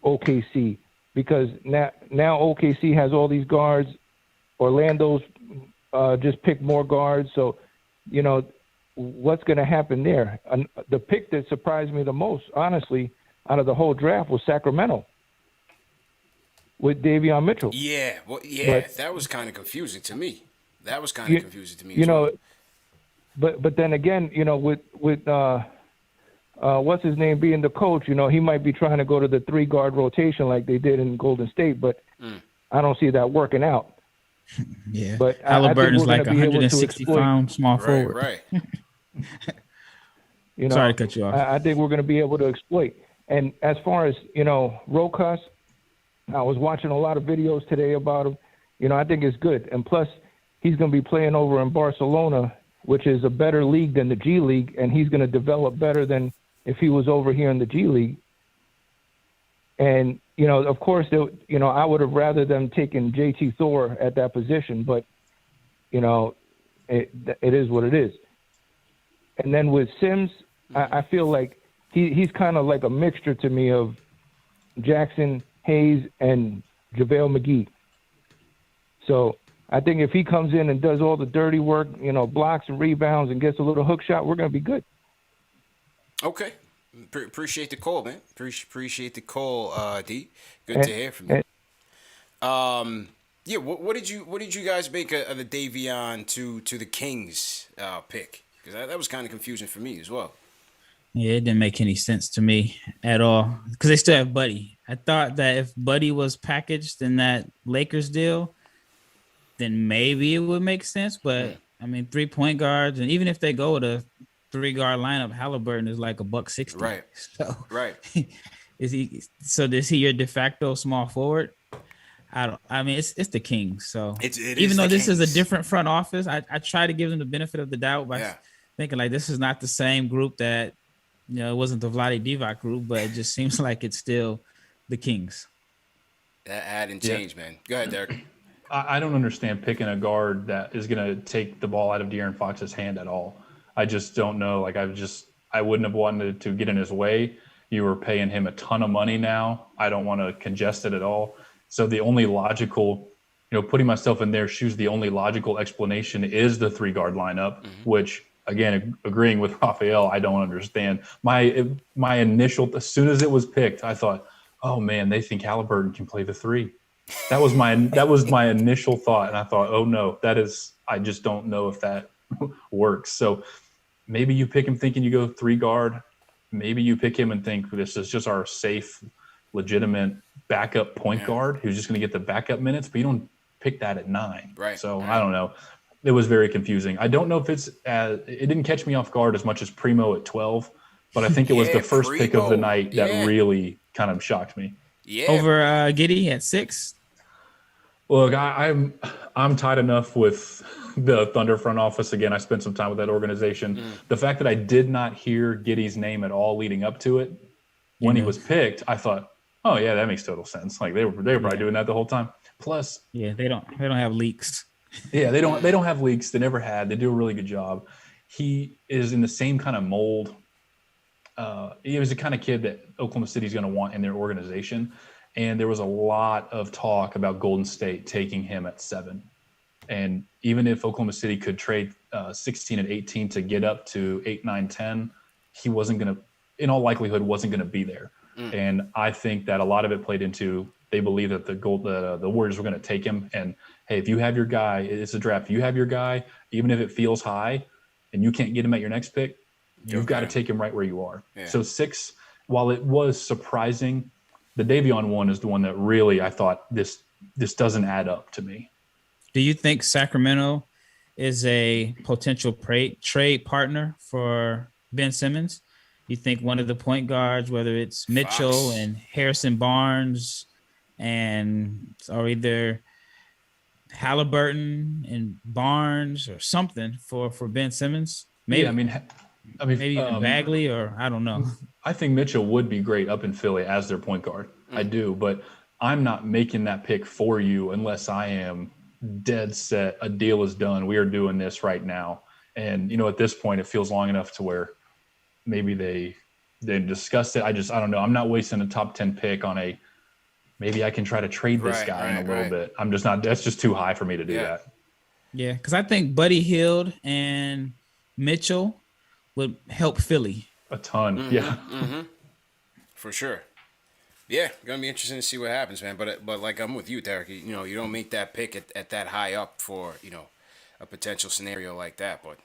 OKC, because now OKC has all these guards. Orlando's just picked more guards. So, you know, what's going to happen there? And the pick that surprised me the most, honestly, out of the whole draft was Sacramento with Davion Mitchell.
Yeah, well,
But
that was kind of confusing to me.
You know, but then again, you know, with what's his name being the coach, you know, he might be trying to go to the 3-guard rotation like they did in Golden State, but I don't see that working out.
Yeah,
but
Halliburton is like 160-pound small forward.
Right.
You know,
sorry to cut you off.
I think we're going to be able to exploit. And as far as, you know, Rokas, I was watching a lot of videos today about him. You know, I think it's good. And plus, he's going to be playing over in Barcelona, which is a better league than the G League, and he's going to develop better than if he was over here in the G League. And, you know, of course, you know, I would have rather them taken JT Thor at that position, but, you know, it is what it is. And then with Sims, I feel like he's kind of like a mixture to me of Jackson, Hayes, and JaVale McGee. So I think if he comes in and does all the dirty work, you know, blocks and rebounds and gets a little hook shot, we're going to be good.
Okay. Appreciate the call, man. Appreciate the call, D. Good to hear from you. Yeah, what did you guys make of the Davion to the Kings pick? Because that was kind of confusing for me as well.
Yeah, it didn't make any sense to me at all because they still have Buddy. I thought that if Buddy was packaged in that Lakers deal, then maybe it would make sense. But I mean, 3-point guards, and even if they go with a 3-guard lineup, Halliburton is like $160.
Right.
So
right.
Is he your de facto small forward? I mean, it's the Kings. So even though this is a different front office, I try to give them the benefit of the doubt by thinking like this is not the same group that, you know, it wasn't the Vlade Divac group, but it just seems like it's still the Kings.
That hadn't changed, man. Go ahead, Derek.
I don't understand picking a guard that is going to take the ball out of De'Aaron Fox's hand at all. I just don't know. Like I wouldn't have wanted to get in his way. You were paying him a ton of money now. I don't want to congest it at all. So the only logical, you know, putting myself in their shoes, the only logical explanation is the 3-guard lineup, which again, agreeing with Rafael, I don't understand. My initial, as soon as it was picked, I thought, oh man, they think Halliburton can play the 3. That was my initial thought, and I thought, oh no, I just don't know if that works. So maybe you pick him thinking you go 3-guard. Maybe you pick him and think this is just our safe, legitimate backup point guard who's just going to get the backup minutes, but you don't pick that at 9.
Right.
So I don't know. It was very confusing. I don't know if it didn't catch me off guard as much as Primo at 12, but I think it was the first pick of the night that really kind of shocked me.
Yeah.
Over Giddey at 6.
Look, I'm tight enough with the Thunder front office. Again, I spent some time with that organization. The fact that I did not hear Giddey's name at all leading up to it, when he was picked, I thought, oh yeah, that makes total sense. Like they were probably doing that the whole time. Plus,
they don't have leaks.
Yeah, they don't have leaks. They never had. They do a really good job. He is in the same kind of mold. He was the kind of kid that Oklahoma City is going to want in their organization. And there was a lot of talk about Golden State taking him at 7. And even if Oklahoma City could trade 16 and 18 to get up to 8, 9, 10, he wasn't going to, in all likelihood, wasn't going to be there. And I think that a lot of it played into they believe that the Warriors were going to take him. And hey, if you have your guy, it's a draft. If you have your guy, even if it feels high, and you can't get him at your next pick, you've got to take him right where you are. Yeah. So 6, while it was surprising, the Davion one is the one that really I thought this doesn't add up to me.
Do you think Sacramento is a potential trade partner for Ben Simmons? You think one of the point guards, whether it's Mitchell and Harrison Barnes, or either Halliburton and Barnes or something for Ben Simmons? Maybe.
Yeah, I mean,
maybe even Bagley, or I don't know.
I think Mitchell would be great up in Philly as their point guard. I do, but I'm not making that pick for you unless I am dead set. A deal is done. We are doing this right now. And, at this point, it feels long enough to where maybe they discussed it. I don't know. I'm not wasting a top 10 pick on maybe I can try to trade this guy in a little bit. I'm just not. That's just too high for me to do that.
Yeah, because I think Buddy Hield and Mitchell would help Philly
a ton.
Mm-hmm,
yeah,
for sure. Yeah, gonna be interesting to see what happens, man. But like I'm with you, Derek. You don't make that pick at that high up for a potential scenario like that. But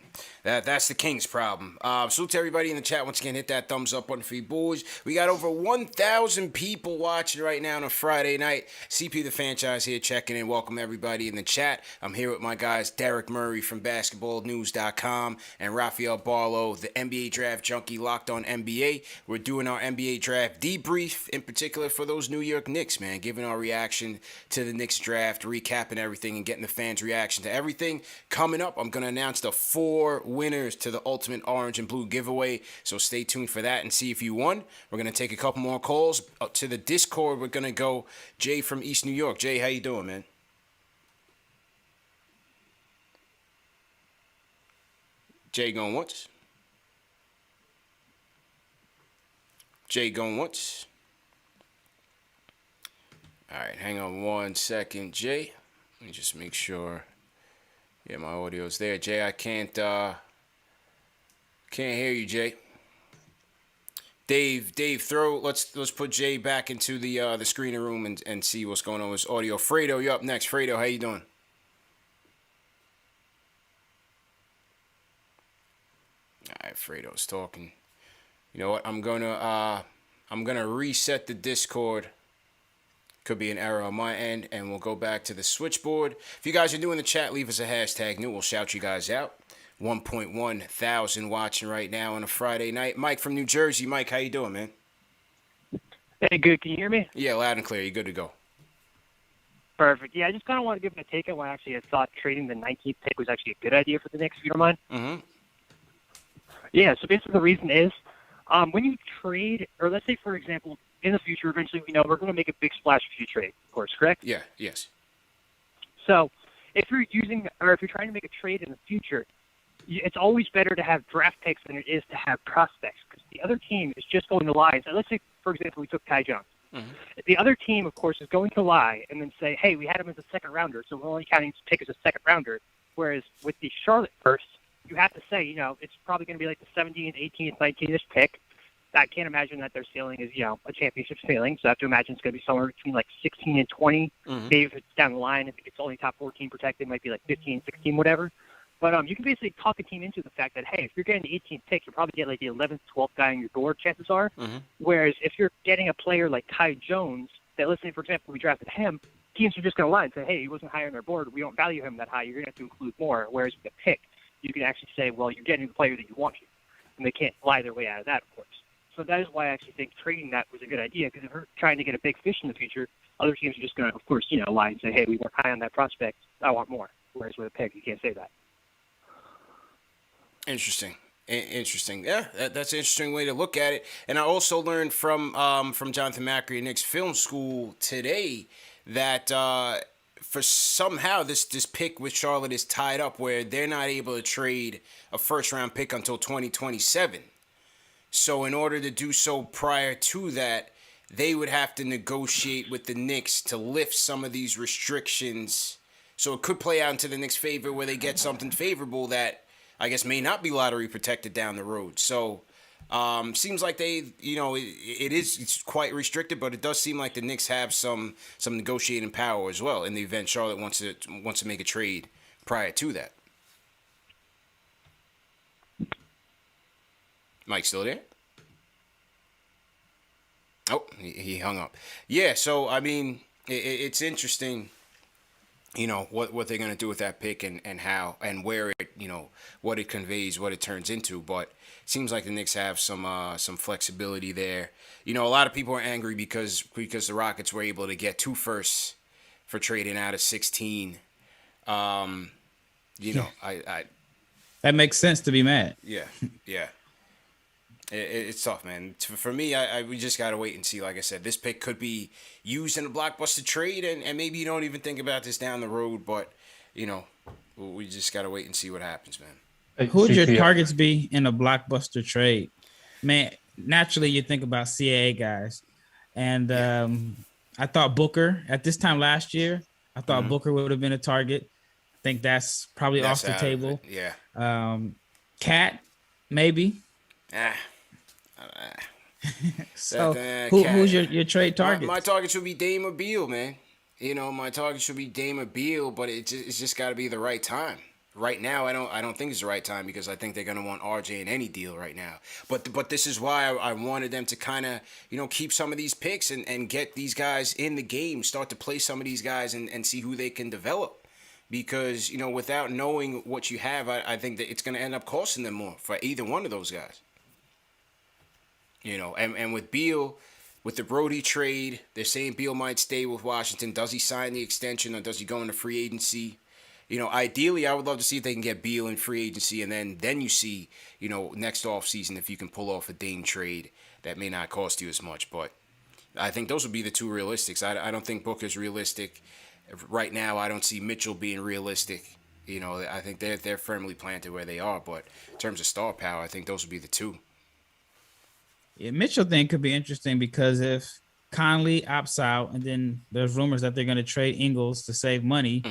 that's the Kings' problem. Salute to everybody in the chat. Once again, hit that thumbs up button for you boys. We got over 1,000 people watching right now on a Friday night. CP the franchise here checking in. Welcome everybody in the chat. I'm here with my guys Derek Murray from basketballnews.com and Rafael Barlowe, the NBA draft junkie locked on NBA. We're doing our NBA draft debrief, in particular for those New York Knicks, man, giving our reaction to the Knicks draft, recapping everything and getting the fans' reaction to everything. Coming up, I'm going to announce the 4 winners to the Ultimate Orange and Blue giveaway, so stay tuned for that and see if you won. We're going to take a couple more calls. To the Discord, we're going to go Jay from East New York. Jay, how you doing, man? Jay going once. Jay going once. All right, hang on 1 second, Jay. Let me just make sure. Yeah, my audio's there. Jay, I can't hear you, Jay. Dave, let's put Jay back into the screening room and see what's going on with his audio. Fredo, you're up next. Fredo, how you doing? All right, Fredo's talking. You know what? I'm gonna reset the Discord. Could be an error on my end, and we'll go back to the switchboard. If you guys are doing the chat, leave us a hashtag new. We'll shout you guys out. 1.1 thousand watching right now on a Friday night. Mike from New Jersey. Mike, how you doing, man?
Hey, good. Can you hear me?
Yeah, loud and clear. You good to go?
Perfect. Yeah, I just kind of want to give my take on why actually I thought trading the 19th pick was actually a good idea for the Knicks, if you don't mind.
Mm-hmm.
Yeah, so basically the reason is when you trade, or let's say, for example, in the future, eventually we know we're going to make a big splash if you trade, of course, correct?
Yeah, yes.
So if you're trying to make a trade in the future, it's always better to have draft picks than it is to have prospects, because the other team is just going to lie and say, let's say, for example, we took Ty Jones. Mm-hmm. The other team, of course, is going to lie and then say, hey, we had him as a second rounder, so we're only counting his pick as a second rounder. Whereas with the Charlotte first, you have to say, it's probably going to be like the 17th, 18th, 19th pick. I can't imagine that their ceiling is, a championship ceiling. So I have to imagine it's going to be somewhere between like 16 and 20. Mm-hmm. Maybe if it's down the line, if it's only top 14 protected, it might be like 15, 16, whatever. But you can basically talk a team into the fact that, hey, if you're getting the 18th pick, you'll probably get like the 11th, 12th guy on your board, chances are. Mm-hmm. Whereas if you're getting a player like Ty Jones, that, let's say, for example, we drafted him, teams are just going to lie and say, hey, he wasn't high on our board. We don't value him that high. You're going to have to include more. Whereas with a pick, you can actually say, well, you're getting the player that you want here. And they can't lie their way out of that, of course. So that is why I actually think trading that was a good idea, because if we're trying to get a big fish in the future, other teams are just going to, of course, lie and say, hey, we weren't high on that prospect. I want more. Whereas with a pick, you can't say that.
Interesting. Yeah, that's an interesting way to look at it. And I also learned from Jonathan Macri at Knicks Film School today that for somehow this pick with Charlotte is tied up where they're not able to trade a first-round pick until 2027. So in order to do so prior to that, they would have to negotiate with the Knicks to lift some of these restrictions. So it could play out into the Knicks' favor where they get something favorable that I guess may not be lottery protected down the road. So Seems like it's quite restricted, but it does seem like the Knicks have some negotiating power as well in the event Charlotte wants to make a trade prior to that. Mike, still there? Oh, he hung up. Yeah, so I mean, it's interesting, what they're gonna do with that pick and how and where it, what it conveys, what it turns into. But it seems like the Knicks have some flexibility there. A lot of people are angry because the Rockets were able to get 2 firsts for trading out of 16. I
That makes sense to be mad.
yeah. It's tough, man. For me, we just got to wait and see. Like I said, this pick could be used in a blockbuster trade, and maybe you don't even think about this down the road, but, we just got to wait and see what happens, man.
Who would your targets be in a blockbuster trade? Man, naturally you think about CAA guys. And I thought Booker, at this time last year, Booker would have been a target. I think that's probably off the table.
Yeah.
Cat, maybe. So who's your trade target?
My target should be Dame or Beal, man. My target should be Dame or Beal, but it's just got to be the right time. Right now, I don't think it's the right time because I think they're gonna want RJ in any deal right now. But this is why I wanted them to kind of keep some of these picks and get these guys in the game, start to play some of these guys and see who they can develop. Because without knowing what you have, I think that it's gonna end up costing them more for either one of those guys. And with Beal, with the Brody trade, they're saying Beal might stay with Washington. Does he sign the extension or does he go into free agency? Ideally, I would love to see if they can get Beal in free agency, and then you see, next offseason if you can pull off a Dame trade that may not cost you as much. But I think those would be the two realistics. I don't think Booker's realistic. Right now, I don't see Mitchell being realistic. I think they're firmly planted where they are. But in terms of star power, I think those would be the two.
Yeah, Mitchell thing could be interesting because if Conley opts out and then there's rumors that they're going to trade Ingles to save money,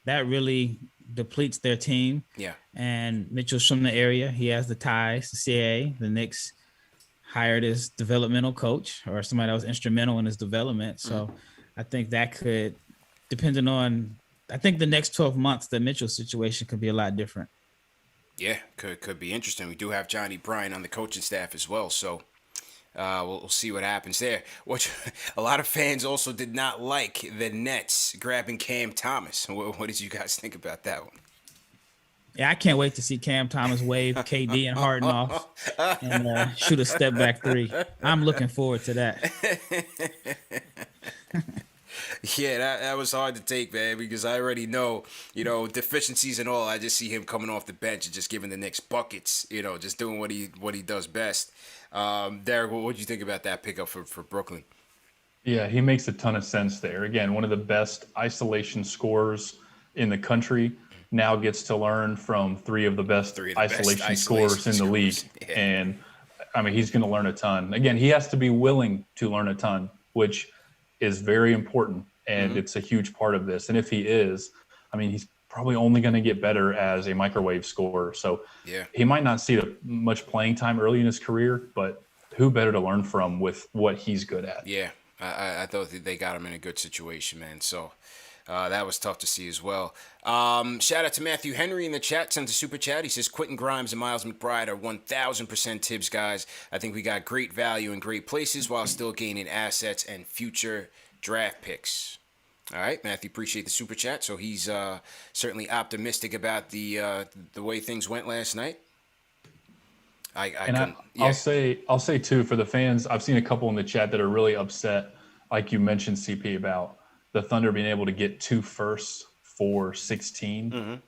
that really depletes their team.
Yeah. And
Mitchell's from the area. He has the ties to CAA. The Knicks hired his developmental coach or somebody that was instrumental in his development. So I think that could, depending on, I think the next 12 months, the Mitchell situation could be a lot different.
Yeah, could be interesting. We do have Johnny Bryan on the coaching staff as well, so we'll see what happens there. Which a lot of fans also did not like the Nets grabbing Cam Thomas. What did you guys think about that one?
Yeah, I can't wait to see Cam Thomas wave KD and Harden off and shoot a step back 3. I'm looking forward to that.
Yeah, that was hard to take, man, because I already know, deficiencies and all. I just see him coming off the bench and just giving the Knicks buckets, just doing what he does best. Derek, what do you think about that pickup for Brooklyn?
Yeah, he makes a ton of sense there. Again, one of the best isolation scorers in the country now gets to learn from three of the best isolation scorers in the league. Yeah. And, I mean, he's going to learn a ton. Again, he has to be willing to learn a ton, which is very important, and it's a huge part of this. And if he is, I mean, he's probably only going to get better as a microwave scorer. So he might not see much playing time early in his career, but who better to learn from with what he's good at?
Yeah, I thought they got him in a good situation, man. So that was tough to see as well. Shout out to Matthew Henry in the chat, sends a super chat. He says, Quentin Grimes and Miles McBride are 1,000% Tibbs guys. I think we got great value in great places while still gaining assets and future draft picks. All right, Matthew, appreciate the super chat. So he's certainly optimistic about the way things went last night.
I'll say too, for the fans, I've seen a couple in the chat that are really upset, like you mentioned, CP, about the Thunder being able to get 2 firsts for 16.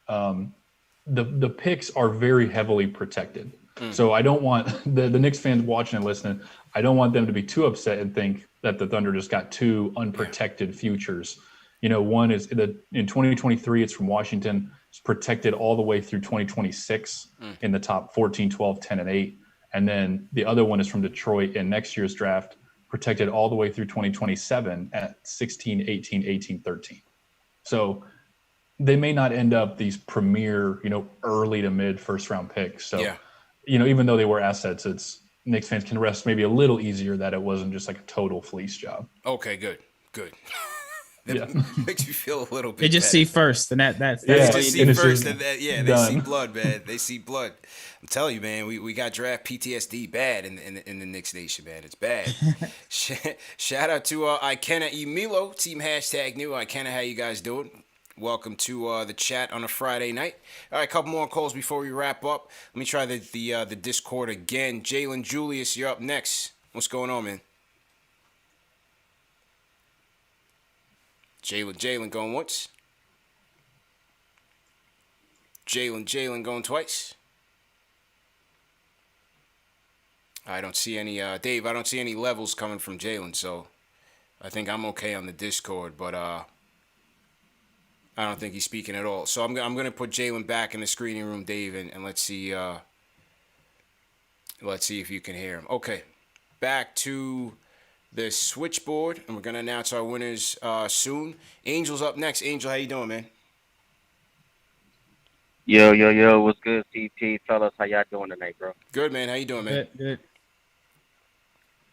The picks are very heavily protected. So I don't want the Knicks fans watching and listening, I don't want them to be too upset and think that the Thunder just got 2 unprotected futures. One is in 2023, it's from Washington. It's protected all the way through 2026 in the top 14, 12, 10, and 8. And then the other one is from Detroit in next year's draft, protected all the way through 2027 at 16, 18, 18, 13. So they may not end up these premier, early to mid first round picks. So even though they were assets, it's Knicks fans can rest maybe a little easier that it wasn't just like a total fleece job.
Okay, good. That makes me feel a little bit
They just
better.
see first, and that's
They
all
just
you
see
need.
first, and that, they
done.
see blood, man. They see blood. I'm telling you, man. We got draft PTSD bad in the Knicks Nation, man. It's bad. Shout out to Ikena Emilo, team #new Ikena. How you guys doing? Welcome to the chat on a Friday night. All right, a couple more calls before we wrap up. Let me try the Discord again. Jalen Julius, you're up next. What's going on, man? Jalen going once. Jalen going twice. I don't see any, Dave, I don't see any levels coming from Jalen, so I think I'm okay on the Discord, but I don't think he's speaking at all. So I'm going to put Jalen back in the screening room, Dave, and let's see if you can hear him. Okay, back to the switchboard, and we're going to announce our winners soon. Angel's up next. Angel, how you doing, man?
Yo, what's good, CP, fellas? How y'all doing tonight, bro?
Good, man. How you doing, man?
Good.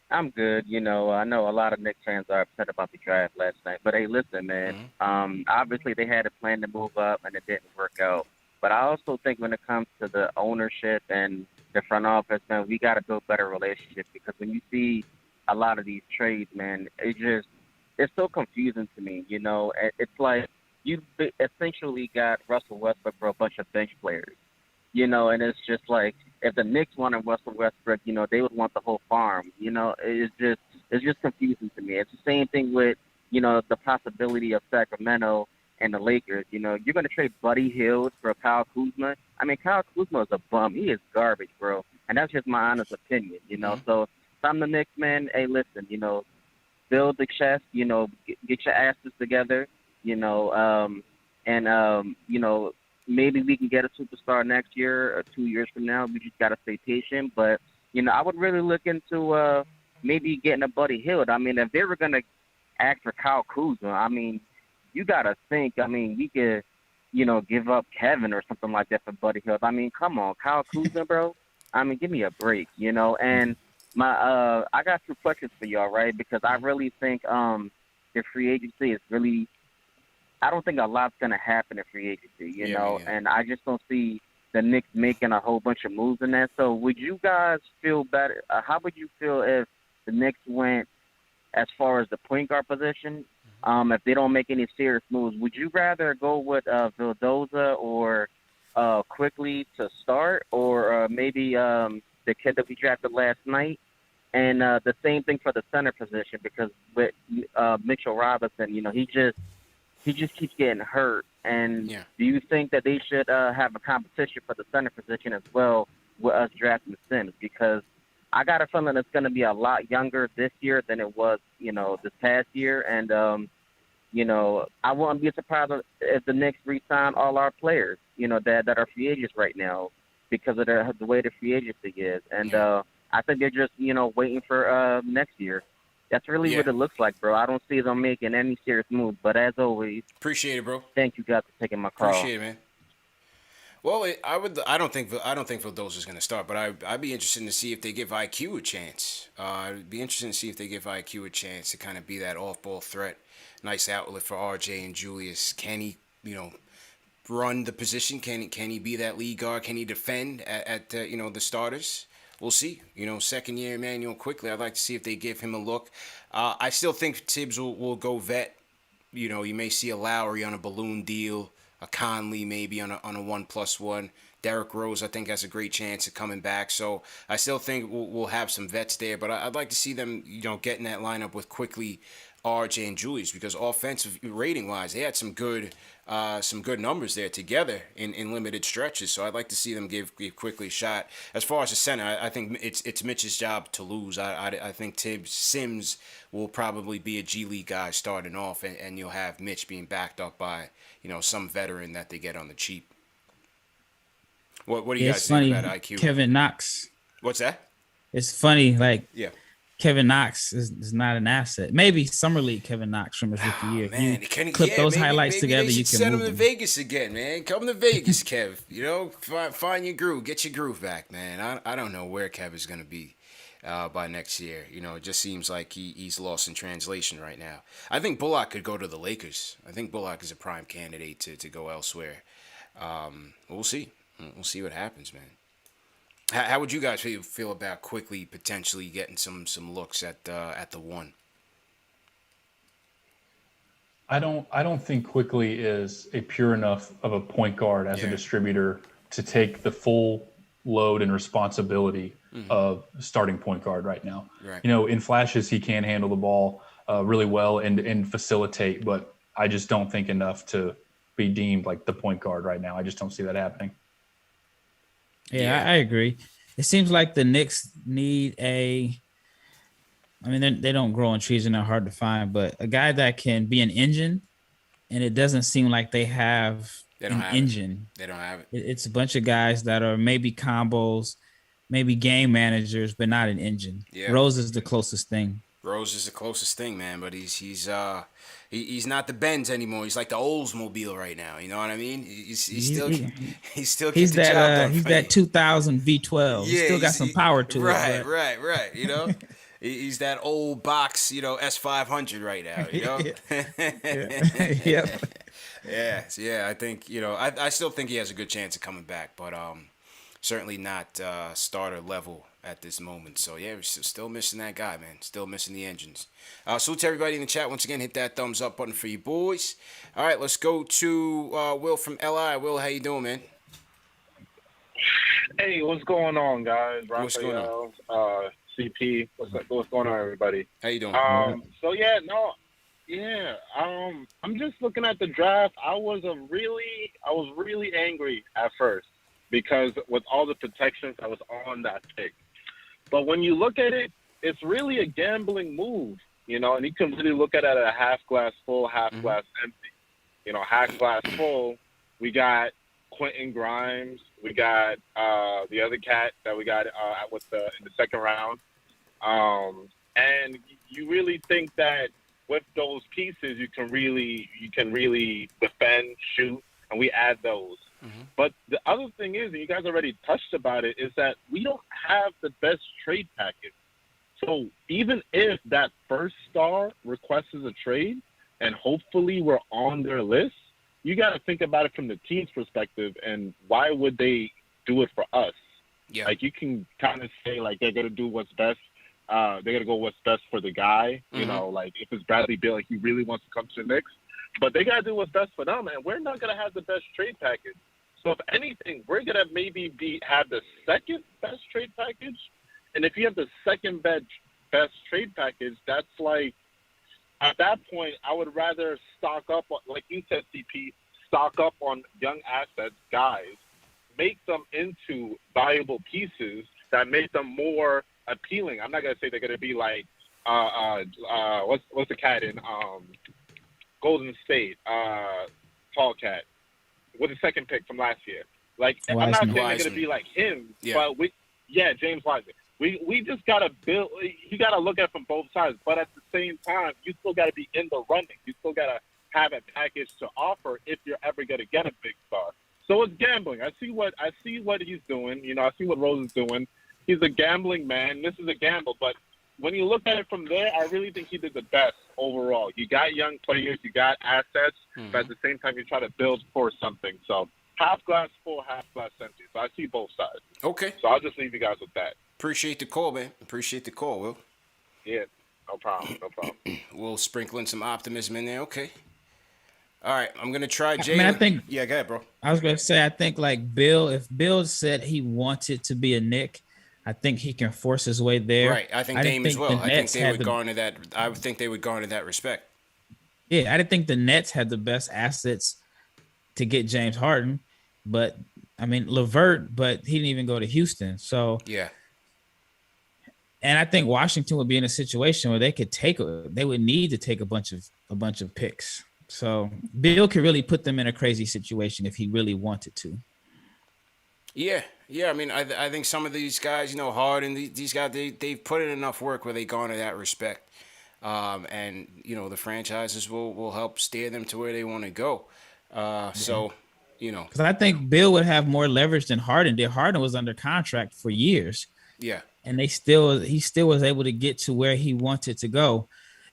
I'm good. I know a lot of Knicks fans are upset about the draft last night, but hey, listen, man. Obviously they had a plan to move up, and it didn't work out. But I also think when it comes to the ownership and the front office, man, we got to build better relationships, because when you see a lot of these trades, man, it's so confusing to me. It's like you essentially got Russell Westbrook for a bunch of bench players, and it's just like, if the Knicks wanted Russell Westbrook, they would want the whole farm. It's just confusing to me. It's the same thing with, the possibility of Sacramento and the Lakers. You're going to trade Buddy Hield for Kyle Kuzma. I mean, Kyle Kuzma is a bum. He is garbage, bro. And that's just my honest opinion, So if I'm the Knicks, man, hey, listen, build the chest, get your asses together, maybe we can get a superstar next year or 2 years from now. We just got to stay patient. But, I would really look into maybe getting a Buddy Hield. I mean, if they were going to ask for Kyle Kuzma, I mean, you got to think, we could, give up Kevin or something like that for Buddy Hield. I mean, come on, Kyle Kuzma, bro. I mean, give me a break, And I got 2 questions for y'all, right? Because I really think the free agency is really, I don't think a lot's going to happen in free agency, you know, and I just don't see the Knicks making a whole bunch of moves in that. So would you guys feel better? How would you feel if the Knicks went as far as the point guard position? If they don't make any serious moves, would you rather go with Vildoza or Quickly to start, or maybe the kid that we drafted last night? And the same thing for the center position, because with Mitchell Robinson, he just keeps getting hurt. And do you think that they should have a competition for the center position as well with us drafting Sims? Because I got a feeling it's going to be a lot younger this year than it was, this past year. And, I wouldn't be surprised if the Knicks re-sign all our players, that are free agents right now, because of the way the free agency is. And I think they're just, waiting for next year. That's really what it looks like, bro. I don't see them making any serious moves. But as always,
appreciate it, bro.
Thank you guys for taking my call.
Appreciate it, man. Well, I don't think Vildoza's going to start, but I'd be interested to see if they give IQ a chance. I'd be interested to see if they give IQ a chance to kind of be that off-ball threat, nice outlet for RJ and Julius. Can he, run the position? Can he be that lead guard? Can he defend at the starters? We'll see. Second year Emmanuel Quickly. I'd like to see if they give him a look. I still think Tibbs will go vet. You may see a Lowry on a balloon deal, a Conley maybe on a 1+1. Derrick Rose, I think, has a great chance of coming back. So I still think we'll have some vets there. But I'd like to see them, get in that lineup with Quickly, RJ, and Julius, because offensive rating-wise, they had some good numbers there together in limited stretches. So I'd like to see them give Quickly a shot. As far as the center, I think it's Mitch's job to lose. I think Sims will probably be a G League guy starting off, and you'll have Mitch being backed up by some veteran that they get on the cheap. What do you guys think about IQ?
Kevin Knox.
What's that?
It's funny, Kevin Knox is not an asset. Maybe Summer League Kevin Knox from his rookie year.
Man,
Clip those highlights together,
Maybe
you can
send
move
him to
him.
Vegas again, man. Come to Vegas, Kev. You know, find your groove, get your groove back, man. I don't know where Kev is gonna be by next year. You know, it just seems like he's lost in translation right now. I think Bullock could go to the Lakers. I think Bullock is a prime candidate to go elsewhere. We'll see. We'll see what happens, man. How would you guys feel about quickly potentially getting some looks at the one?
I don't think Quickly is a pure enough of a point guard as a distributor to take the full load and responsibility of starting point guard right now.
Right.
You know, in flashes he can handle the ball really well and facilitate, but I just don't think enough to be deemed like the point guard right now. I just don't see that happening.
Yeah, I agree. It seems like the Knicks need they don't grow on trees and they're hard to find, but a guy that can be an engine, and it doesn't seem like they have an engine.
They don't have it.
It's a bunch of guys that are maybe combos, maybe game managers, but not an engine.
Yeah.
Rose is the closest thing.
Rose is the closest thing, man, but he's not the Benz anymore. He's like the Oldsmobile right now. You know what I mean? He's still
He's
the job done.
He's that 2000 V12.
Yeah,
he's still got some power to it.
Right. You know, he's that old box, you know, S500 right now. You know.
Yep.
Yeah. I think, you know, I still think he has a good chance of coming back, but certainly not starter level at this moment. So yeah, we're still missing that guy, man. Still missing the engines. Salute to everybody in the chat. Once again, hit that thumbs up button for you boys. All right, let's go to Will from LI. Will, how you doing, man?
Hey, what's going on, guys? Rafael,
What's going on?
CP, what's going on, everybody?
How you doing?
I'm just looking at the draft. I was really angry at first because with all the protections that was on that pick. But when you look at it, it's really a gambling move, you know, and you can really look at it at a half glass full, half glass empty. You know, half glass full, we got Quentin Grimes, we got the other cat that we got in the second round. And you really think that with those pieces you can really defend, shoot, and we add those. But the other thing is, and you guys already touched about it, is that we don't have the best trade package. So even if that first star requests a trade, and hopefully we're on their list, you got to think about it from the team's perspective, and why would they do it for us?
Yeah.
Like, you can kind of say, like, they're going to do what's best. They're going to go what's best for the guy. You know, like, if it's Bradley Beal, like, he really wants to come to the Knicks. But they got to do what's best for them, and we're not going to have the best trade package. So if anything, we're going to maybe have the second best trade package. And if you have the second best trade package, that's like, at that point, I would rather stock up, like you said, CP, stock up on young assets, guys, make them into valuable pieces that make them more appealing. I'm not going to say they're going to be like, what's the cat in Golden State, tall cat, with the second pick from last year. Like, I'm not saying they're going to be like him, but James Wiseman. We just got to build. You got to look at it from both sides, but at the same time, you still got to be in the running. You still got to have a package to offer if you're ever going to get a big star. So it's gambling. I see what he's doing. You know, I see what Rose is doing. He's a gambling man. This is a gamble, but when you look at it from there, I really think he did the best overall. You got young players, you got assets, but at the same time, you try to build for something. So half glass full, half glass empty. So I see both sides.
Okay.
So I'll just leave you guys with that.
Appreciate the call, man. Appreciate the call, Will.
Yeah, no problem.
We'll sprinkle in some optimism in there. Okay. All right, I'm gonna try Jay.
I think.
Yeah, go ahead, bro.
I was gonna say, I think like Bill. If Bill said he wanted to be a Knick, I think he can force his way there.
Right. I think Dame as well. I think they would garner that. I would think they would garner that respect.
Yeah, I didn't think the Nets had the best assets to get James Harden, but I mean LeVert, but he didn't even go to Houston. So
yeah.
And I think Washington would be in a situation where they would need to take a bunch of picks. So Bill could really put them in a crazy situation if he really wanted to.
Yeah. I mean, I think some of these guys, Harden, these guys, they've put in enough work where they garner that respect. And the franchises will help steer them to where they want to go. So,
Because I think Bill would have more leverage than Harden did. Harden was under contract for years,
yeah,
and he still was able to get to where he wanted to go.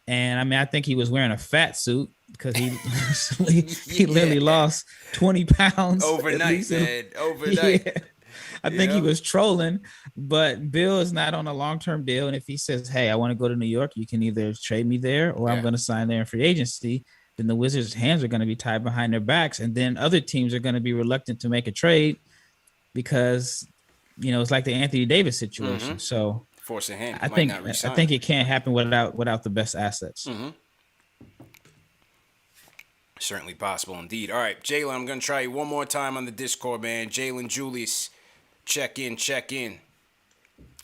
And I mean, I think he was wearing a fat suit because he literally lost 20 pounds
overnight, man. Overnight.
Yeah. I think he was trolling, but Bill is not on a long-term deal. And if he says, "Hey, I want to go to New York, you can either trade me there or I'm going to sign there in free agency," then the Wizards' hands are going to be tied behind their backs. And then other teams are going to be reluctant to make a trade because, it's like the Anthony Davis situation. So
force a hand.
I think it can't happen without the best assets.
Certainly possible indeed. All right, Jalen, I'm going to try you one more time on the Discord, man. Jalen Julius, check in.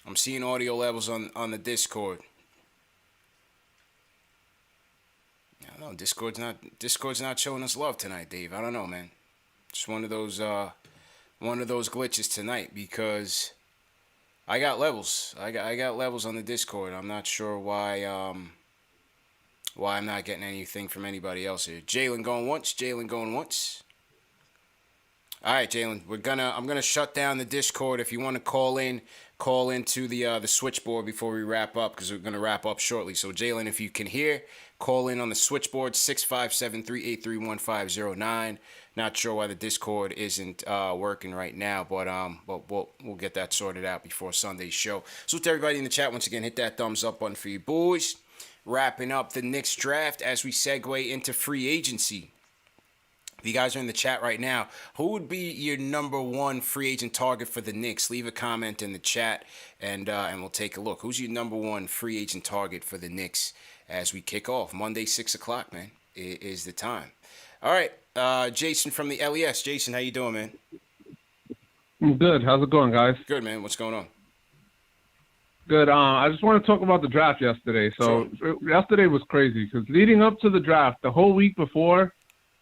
I'm seeing audio levels on the Discord. I don't know, Discord's not showing us love tonight, Dave. I don't know, man. It's one of those glitches tonight because I got levels. I got levels on the Discord. I'm not sure why I'm not getting anything from anybody else here. Jalen going once. All right, Jalen, I'm gonna shut down the Discord. If you want to call into the switchboard before we wrap up, because we're gonna wrap up shortly. So Jalen, if you can hear, call in on the switchboard 657-383-1509. Not sure why the Discord isn't working right now, but we'll get that sorted out before Sunday's show. So to everybody in the chat, once again, hit that thumbs up button for you boys. Wrapping up the Knicks draft as we segue into free agency. If you guys are in the chat right now, who would be your number one free agent target for the Knicks? Leave a comment in the chat, and we'll take a look. Who's your number one free agent target for the Knicks as we kick off? Monday, 6 o'clock, man, is the time. All right, Jason from the LES. Jason, how you doing, man?
I'm good. How's it going, guys?
Good, man. What's going on?
Good. I just want to talk about the draft yesterday. So yesterday was crazy because leading up to the draft, the whole week before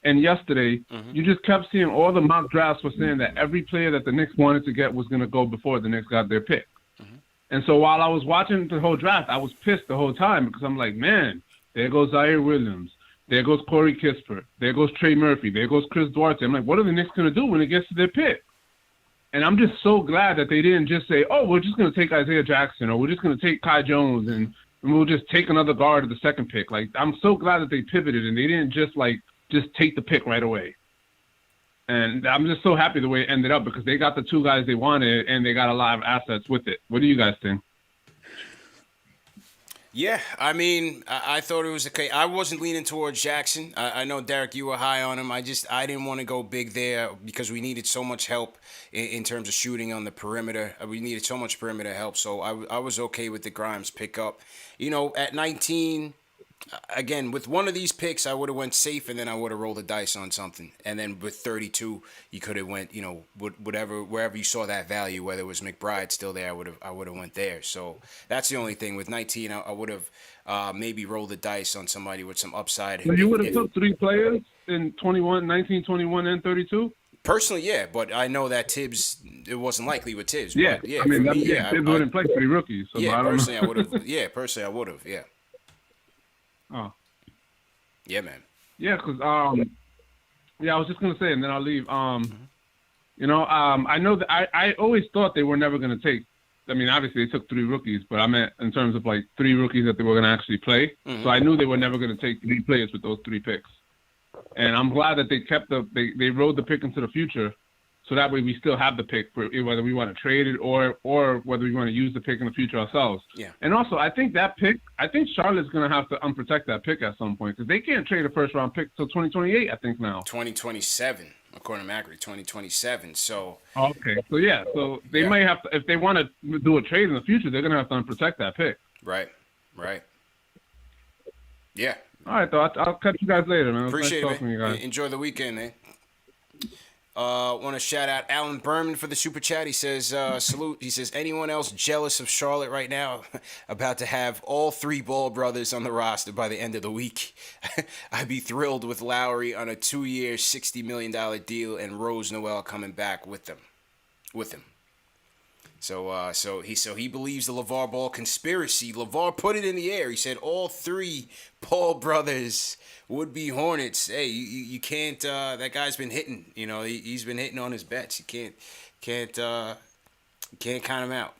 and yesterday, you just kept seeing all the mock drafts were saying that every player that the Knicks wanted to get was going to go before the Knicks got their pick. And so while I was watching the whole draft, I was pissed the whole time because I'm like, man, there goes Zaire Williams. There goes Corey Kispert. There goes Trey Murphy. There goes Chris Duarte. I'm like, what are the Knicks going to do when it gets to their pick? And I'm just so glad that they didn't just say, oh, we're just going to take Isaiah Jackson or we're just going to take Kai Jones and we'll just take another guard at the second pick. Like, I'm so glad that they pivoted and they didn't just take the pick right away. And I'm just so happy the way it ended up because they got the two guys they wanted and they got a lot of assets with it. What do you guys think?
Yeah, I mean, I thought it was okay. I wasn't leaning towards Jackson. I know, Derek, you were high on him. I didn't want to go big there because we needed so much help in terms of shooting on the perimeter. We needed so much perimeter help, so I was okay with the Grimes pickup. At 19, again, with one of these picks, I would have went safe, and then I would have rolled the dice on something. And then with 32, you could have went, wherever you saw that value, whether it was McBride still there, I would have went there. So that's the only thing. With 19, I would have maybe rolled the dice on somebody with some upside.
So you would have took three players in 19, 21, and 32?
Personally, yeah, but I know that Tibbs, it wasn't likely with Tibbs.
Yeah,
but, yeah.
I mean, Tibbs wouldn't play three rookies. So
yeah,
I don't
personally,
know.
I would have. Yeah, personally, I would have. Yeah.
Oh.
Yeah, man.
Yeah, because I was just gonna say, and then I'll leave. I know that I always thought they were never gonna take. I mean, obviously they took three rookies, but I meant in terms of like three rookies that they were gonna actually play. So I knew they were never gonna take three players with those three picks. And I'm glad that they kept they rode the pick into the future, so that way we still have the pick for whether we want to trade it or whether we want to use the pick in the future ourselves.
Yeah.
And also, I think Charlotte's going to have to unprotect that pick at some point because they can't trade a first-round pick till 2028, I think now.
2027, according to Macri, 2027. So.
Okay. So, yeah. So, they might have to, if they want to do a trade in the future, they're going to have to unprotect that pick.
Right. Yeah.
All right, though. I'll catch you guys later, man.
Appreciate
it,
man. Enjoy the weekend, man. Want to shout out Alan Berman for the super chat. He says, salute. He says, anyone else jealous of Charlotte right now? About to have all three Ball brothers on the roster by the end of the week. I'd be thrilled with Lowry on a 2-year, $60 million deal and Rose Noel coming back with them. with him. So he believes the LeVar Ball conspiracy. LeVar put it in the air. He said all 3 Paul brothers would be Hornets. Hey, you can't. That guy's been hitting. You know, he's been hitting on his bets. You can't count him out.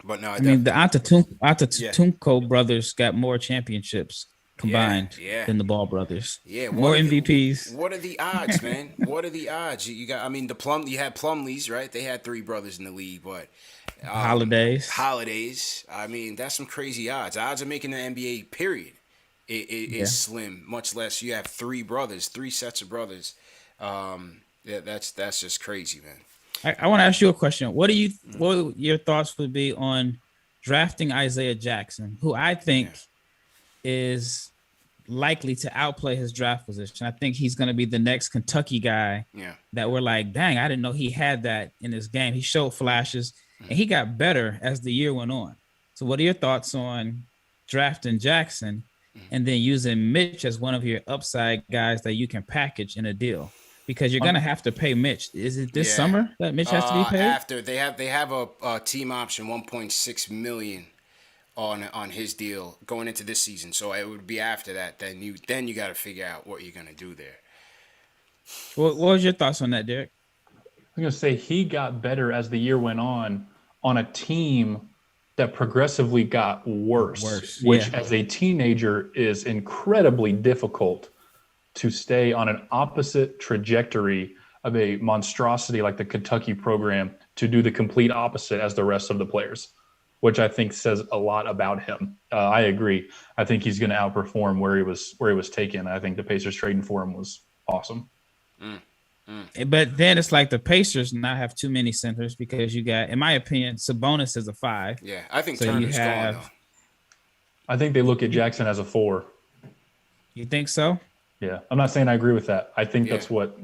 But no,
I mean the Antetokounmpo brothers got more championships combined than the Ball brothers.
Yeah,
more MVPs.
What are the odds, man? What are the odds? You got. I mean, you had Plumlees, right? They had 3 brothers in the league, but Holidays. I mean, that's some crazy odds. Odds of making the NBA, period, is slim. Much less you have 3 brothers, 3 sets of brothers. That's just crazy, man.
I want to ask you a question. What your thoughts would be on drafting Isaiah Jackson, who I think is likely to outplay his draft position? I think he's going to be the next Kentucky guy that we're like, dang, I didn't know he had that in his game. He showed flashes, and he got better as the year went on. So what are your thoughts on drafting Jackson and then using Mitch as one of your upside guys that you can package in a deal? Because you're gonna have to pay Mitch. Is it this summer that Mitch has to be paid?
After they have a team option, $1.6 million on his deal going into this season. So it would be after that. Then you got to figure out what you're gonna do there.
What was your thoughts on that, Derek?
I'm gonna say he got better as the year went on a team that progressively got worse. Which as a teenager is incredibly difficult to stay on an opposite trajectory of a monstrosity like the Kentucky program to do the complete opposite as the rest of the players, which I think says a lot about him. I agree. I think he's going to outperform where he was taken. I think the Pacers trading for him was awesome.
But then it's like the Pacers not have too many centers because you got, in my opinion, Sabonis is a 5.
Yeah, I think Turner's gone, though.
I think they look at Jackson as a 4.
You think so?
Yeah, I'm not saying I agree with that. I think that's what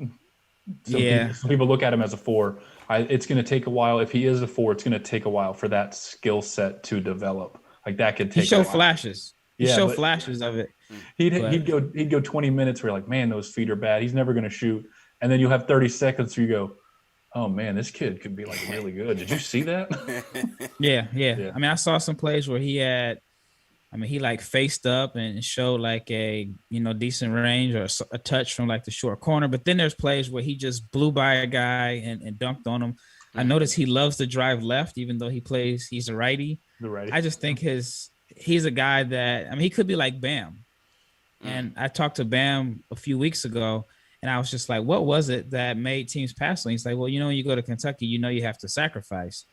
some people look at him as a 4. It's going to take a while. If he is a 4, it's going to take a while for that skill set to develop. Like that could take.
He showed flashes. He showed flashes of it.
He'd go 20 minutes where you're like, man, those feet are bad. He's never going to shoot. And then you have 30 seconds where you go, oh man, this kid could be like really good. Did you see that?
Yeah. I mean, I saw some plays where he like faced up and showed like a, decent range or a touch from like the short corner. But then there's plays where he just blew by a guy and dunked on him. I noticed he loves to drive left, even though he's a righty.
The righty.
I just think he's a guy that, he could be like Bam. And I talked to Bam a few weeks ago and I was just like, what was it that made teams pass on? He's like, well, when you go to Kentucky, you have to sacrifice.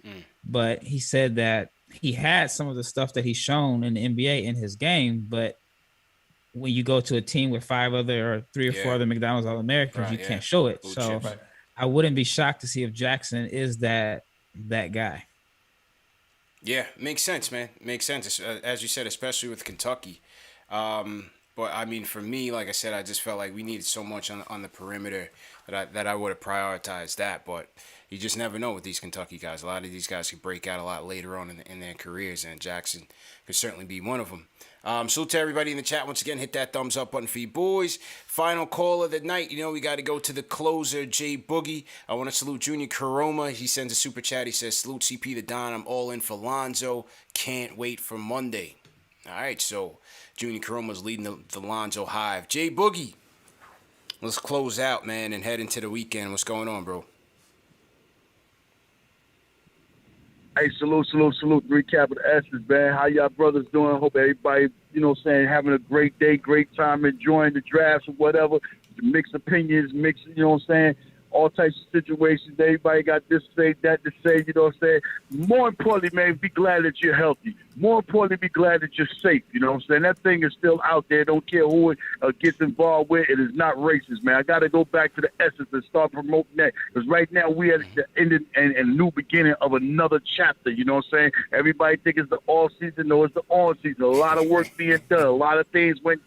But he said that he had some of the stuff that he's shown in the NBA in his game, but when you go to a team with 3 or 4 other McDonald's All-Americans, you can't show it. So I wouldn't be shocked to see if Jackson is that guy.
Yeah, makes sense, man. Makes sense, as you said, especially with Kentucky. But I mean, for me, like I said, I just felt like we needed so much on the perimeter that I would have prioritized that. But you just never know with these Kentucky guys. A lot of these guys could break out a lot later on in their careers, and Jackson could certainly be one of them. Salute to everybody in the chat. Once again, hit that thumbs up button for you boys. Final call of the night. We got to go to the closer, Jay Boogie. I want to salute Junior Caroma. He sends a super chat. He says, salute CP the Don. I'm all in for Lonzo. Can't wait for Monday. All right, so Junior Caroma's leading the Lonzo Hive. Jay Boogie, let's close out, man, and head into the weekend. What's going on, bro?
Hey, salute. 3 capital S's, man. How y'all brothers doing? Hope everybody, having a great day, great time, enjoying the drafts or whatever. Mixed opinions, all types of situations. Everybody got this to say, that to say, More importantly, man, be glad that you're healthy. More importantly, be glad that you're safe. That thing is still out there. Don't care who it gets involved with. It is not racist, man. I got to go back to the essence and start promoting that. Because right now we are at the end and new beginning of another chapter. Everybody think it's the off season. No, it's the on season. A lot of work being done. A lot of things went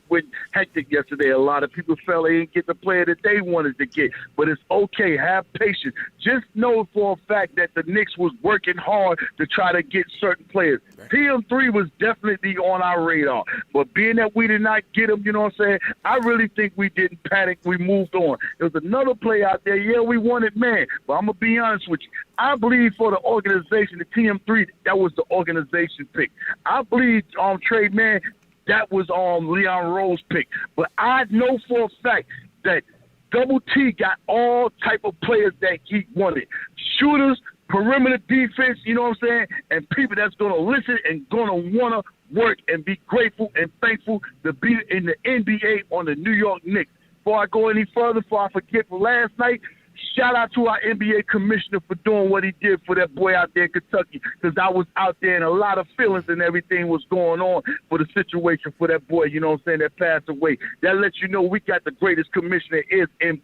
hectic yesterday. A lot of people felt they didn't get the player that they wanted to get. But it's okay. okay, have patience. Just know for a fact that the Knicks was working hard to try to get certain players. PM3 was definitely on our radar. But being that we did not get him, you know what I'm saying, I really think we didn't panic. We moved on. There was another player out there. Yeah, we wanted man. But I'm going to be honest with you. I believe for the organization, the TM3, that was the organization pick. I believe Trey Man, that was Leon Rose pick. But I know for a fact that Double T got all type of players that he wanted. Shooters, perimeter defense, you know what I'm saying? And people that's going to listen and going to want to work and be grateful and thankful to be in the NBA on the New York Knicks. Before I go any further, before I forget from last night, shout out to our NBA commissioner for doing what he did for that boy out there in Kentucky, because I was out there and a lot of feelings and everything was going on for the situation for that boy, you know what I'm saying, that passed away. That lets you know we got the greatest commissioner in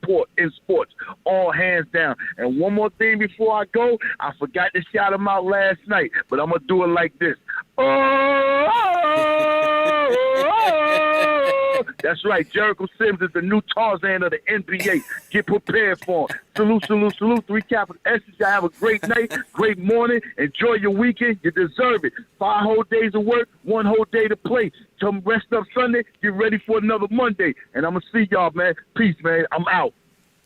sports, all hands down. And one more thing before I go, I forgot to shout him out last night, but I'm going to do it like this. That's right. Jericho Sims is the new Tarzan of the NBA. Get prepared for him. Salute, salute, salute. 3 capital S's. Y'all have a great night, great morning. Enjoy your weekend. You deserve it. 5 whole days of work, 1 whole day to play. Come rest up Sunday. Get ready for another Monday. And I'm going to see y'all, man. Peace, man. I'm out.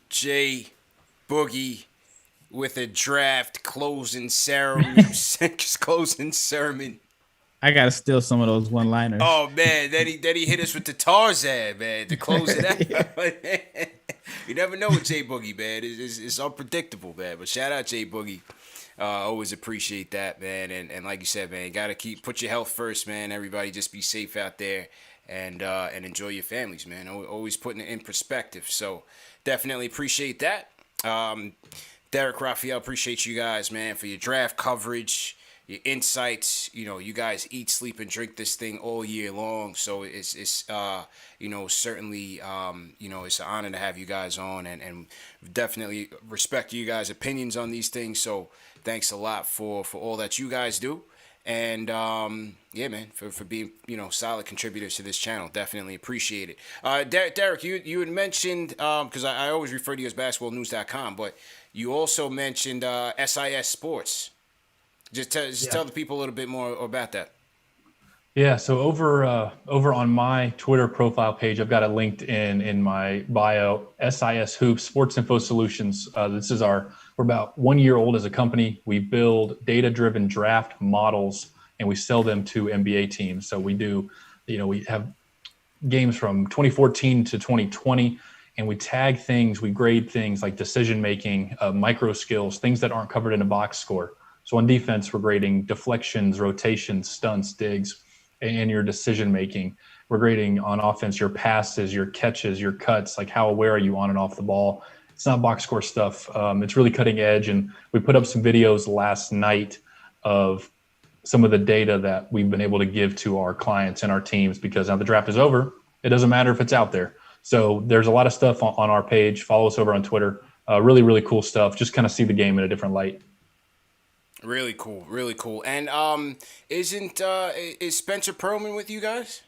Jay Boogie with a draft closing ceremony. Closing sermon.
I gotta steal some of those one-liners.
Oh man, then he hit us with the Tarzan, man, to close it out. You never know with Jay Boogie, man. It's unpredictable, man. But shout out Jay Boogie. Always appreciate that, man. And like you said, man, you gotta put your health first, man. Everybody just be safe out there and enjoy your families, man. Always putting it in perspective. So definitely appreciate that. Derek, Rafael, appreciate you guys, man, for your draft coverage, your insights. You know, you guys eat, sleep, and drink this thing all year long. So it's certainly, it's an honor to have you guys on, and definitely respect you guys' opinions on these things. So thanks a lot for all that you guys do. And, yeah, man, for being, solid contributors to this channel. Definitely appreciate it. Derek, you had mentioned, because I always refer to you as basketballnews.com, but you also mentioned SIS Sports. Just tell the people a little bit more about that.
Yeah, so over on my Twitter profile page, I've got it linked in my bio, SIS Hoops, Sports Info Solutions. We're about 1 year old as a company. We build data-driven draft models, and we sell them to NBA teams. So we do, we have games from 2014 to 2020, and we tag things, we grade things like decision-making, micro skills, things that aren't covered in a box score. So on defense, we're grading deflections, rotations, stunts, digs, and your decision making. We're grading on offense your passes, your catches, your cuts, like how aware are you on and off the ball. It's not box score stuff. It's really cutting edge. And we put up some videos last night of some of the data that we've been able to give to our clients and our teams, because now the draft is over. It doesn't matter if it's out there. So there's a lot of stuff on our page. Follow us over on Twitter. Really, really cool stuff. Just kind of see the game in a different light.
Really cool, really cool. And is Spencer Pearlman with you guys?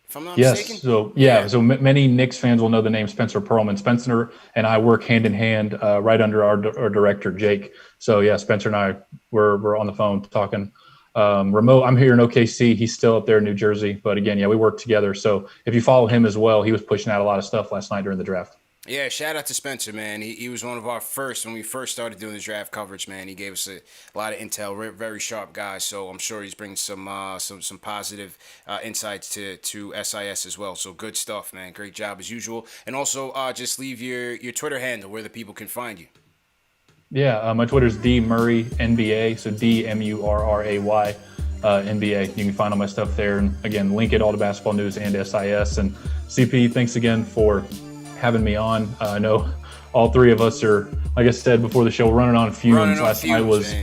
If I'm not mistaken.
So many Knicks fans will know the name Spencer Pearlman. Spencer and I work hand in hand, right under our director Jake. So yeah, Spencer and I we're on the phone talking remote. I'm here in OKC. He's still up there in New Jersey. But again, yeah, we work together. So if you follow him as well, he was pushing out a lot of stuff last night during the draft.
Yeah, shout out to Spencer, man. He was one of our first when we first started doing the draft coverage, man. He gave us a lot of intel, very sharp guy. So I'm sure he's bringing some positive insights to SIS as well. So good stuff, man. Great job as usual. And also just leave your Twitter handle where the people can find you.
Yeah, my Twitter's DMurray NBA, so DMURRAY NBA. You can find all my stuff there. And again, link it all to Basketball News and SIS. And CP, thanks again for having me on. I know all three of us are, like I said before the show, running on fumes. Last night was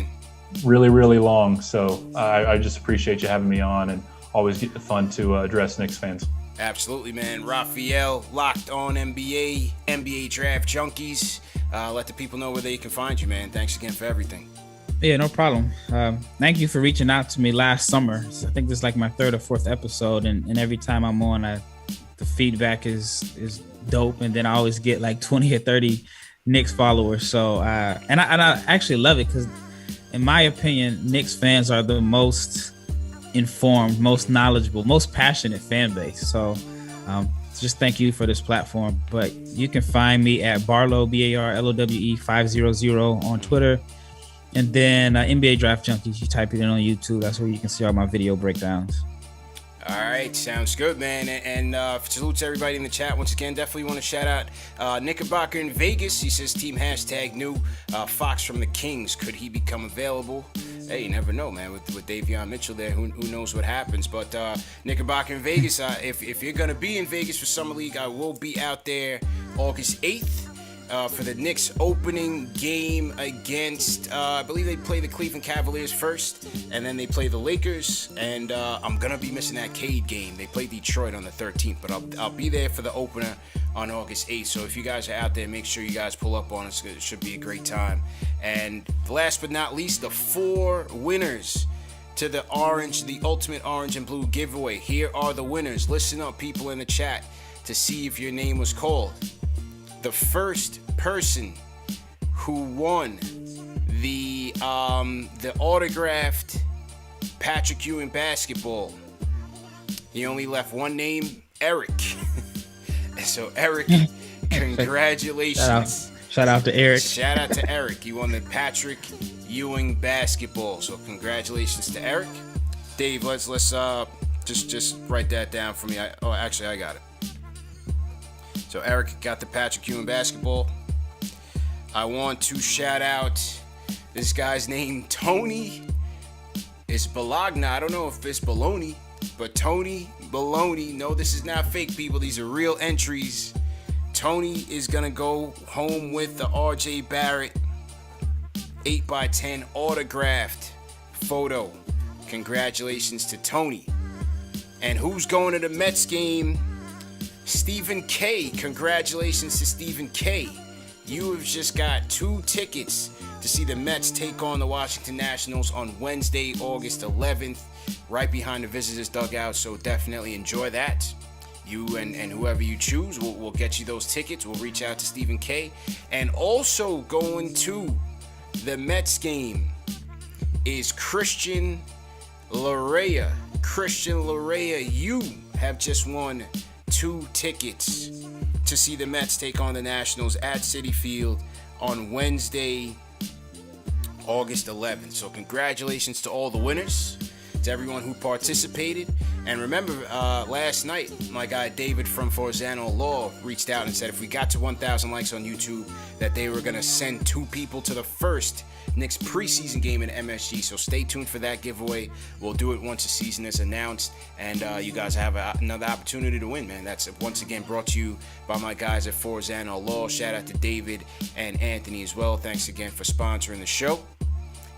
really, really long. So I just appreciate you having me on, and always get the fun to address Knicks fans.
Absolutely, man. Rafael, Locked On NBA Draft Junkies. Let the people know where they can find you, man. Thanks again for everything.
Yeah, no problem. Thank you for reaching out to me last summer. I think this is like my 3rd or 4th episode, and every time I'm on, the feedback is dope, and then I always get like 20 or 30 Knicks followers. So and I actually love it because, in my opinion, Knicks fans are the most informed, most knowledgeable, most passionate fan base. So just thank you for this platform. But you can find me at Barlowe, BARLOWE 500 on Twitter. And then NBA Draft Junkies, you type it in on YouTube. That's where you can see all my video breakdowns.
All right, sounds good, man. And salute to everybody in the chat. Once again, definitely want to shout out Knickerbocker in Vegas. He says, team hashtag new. Fox from the Kings, could he become available? Hey, you never know, man. With Davion Mitchell there, who knows what happens. But Knickerbocker in Vegas, if you're going to be in Vegas for Summer League, I will be out there August 8th. For the Knicks opening game against, I believe they play the Cleveland Cavaliers first, and then they play the Lakers, and I'm going to be missing that Cade game. They play Detroit on the 13th, but I'll be there for the opener on August 8th, so if you guys are out there, make sure you guys pull up on us. It should be a great time. And last but not least, the 4 winners to the Ultimate Orange and Blue giveaway. Here are the winners. Listen up, people in the chat, to see if your name was called. The first person who won the autographed Patrick Ewing basketball, he only left one name, Eric. So Eric, congratulations.
Shout out to Eric.
Shout out to Eric. He won the Patrick Ewing basketball. So congratulations to Eric. Dave, let's just write that down for me. Actually, I got it. So Eric got the Patrick Ewing basketball. I want to shout out this guy's name, Tony. It's Bologna. I don't know if it's Baloney, but Tony Baloney. No, this is not fake, people. These are real entries. Tony is going to go home with the RJ Barrett 8x10 autographed photo. Congratulations to Tony. And who's going to the Mets game? Stephen K. Congratulations to Stephen K. You have just got 2 tickets to see the Mets take on the Washington Nationals on Wednesday, August 11th, right behind the visitors' dugout. So definitely enjoy that. You and whoever you choose, we'll get you those tickets. We'll reach out to Stephen K. And also going to the Mets game is Christian Larea. Christian Larea, you have just won 2 tickets to see the Mets take on the Nationals at Citi Field on Wednesday, August 11th. So congratulations to all the winners, to everyone who participated. And remember, last night, my guy David from Forzano Law reached out and said if we got to 1,000 likes on YouTube, that they were going to send 2 people to the first Knicks preseason game in MSG. So stay tuned for that giveaway. We'll do it once the season is announced, and you guys have another opportunity to win, man. That's once again brought to you by my guys at Forzano Law. Shout out to David and Anthony as well. Thanks again for sponsoring the show.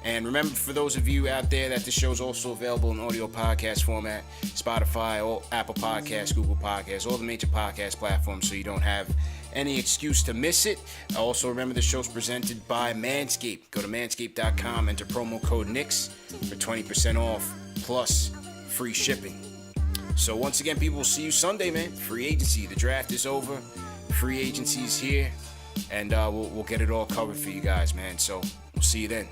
And remember, for those of you out there, that the show is also available in audio podcast format, Spotify, or Apple Podcasts, Google Podcasts, all the major podcast platforms, so you don't have any excuse to miss it. Also, remember, the show's presented by Manscaped. Go to manscaped.com, enter promo code Knicks for 20% off, plus free shipping. So once again, people, will see you Sunday, man. Free agency. The draft is over. Free agency is here. And we'll get it all covered for you guys, man. So we'll see you then.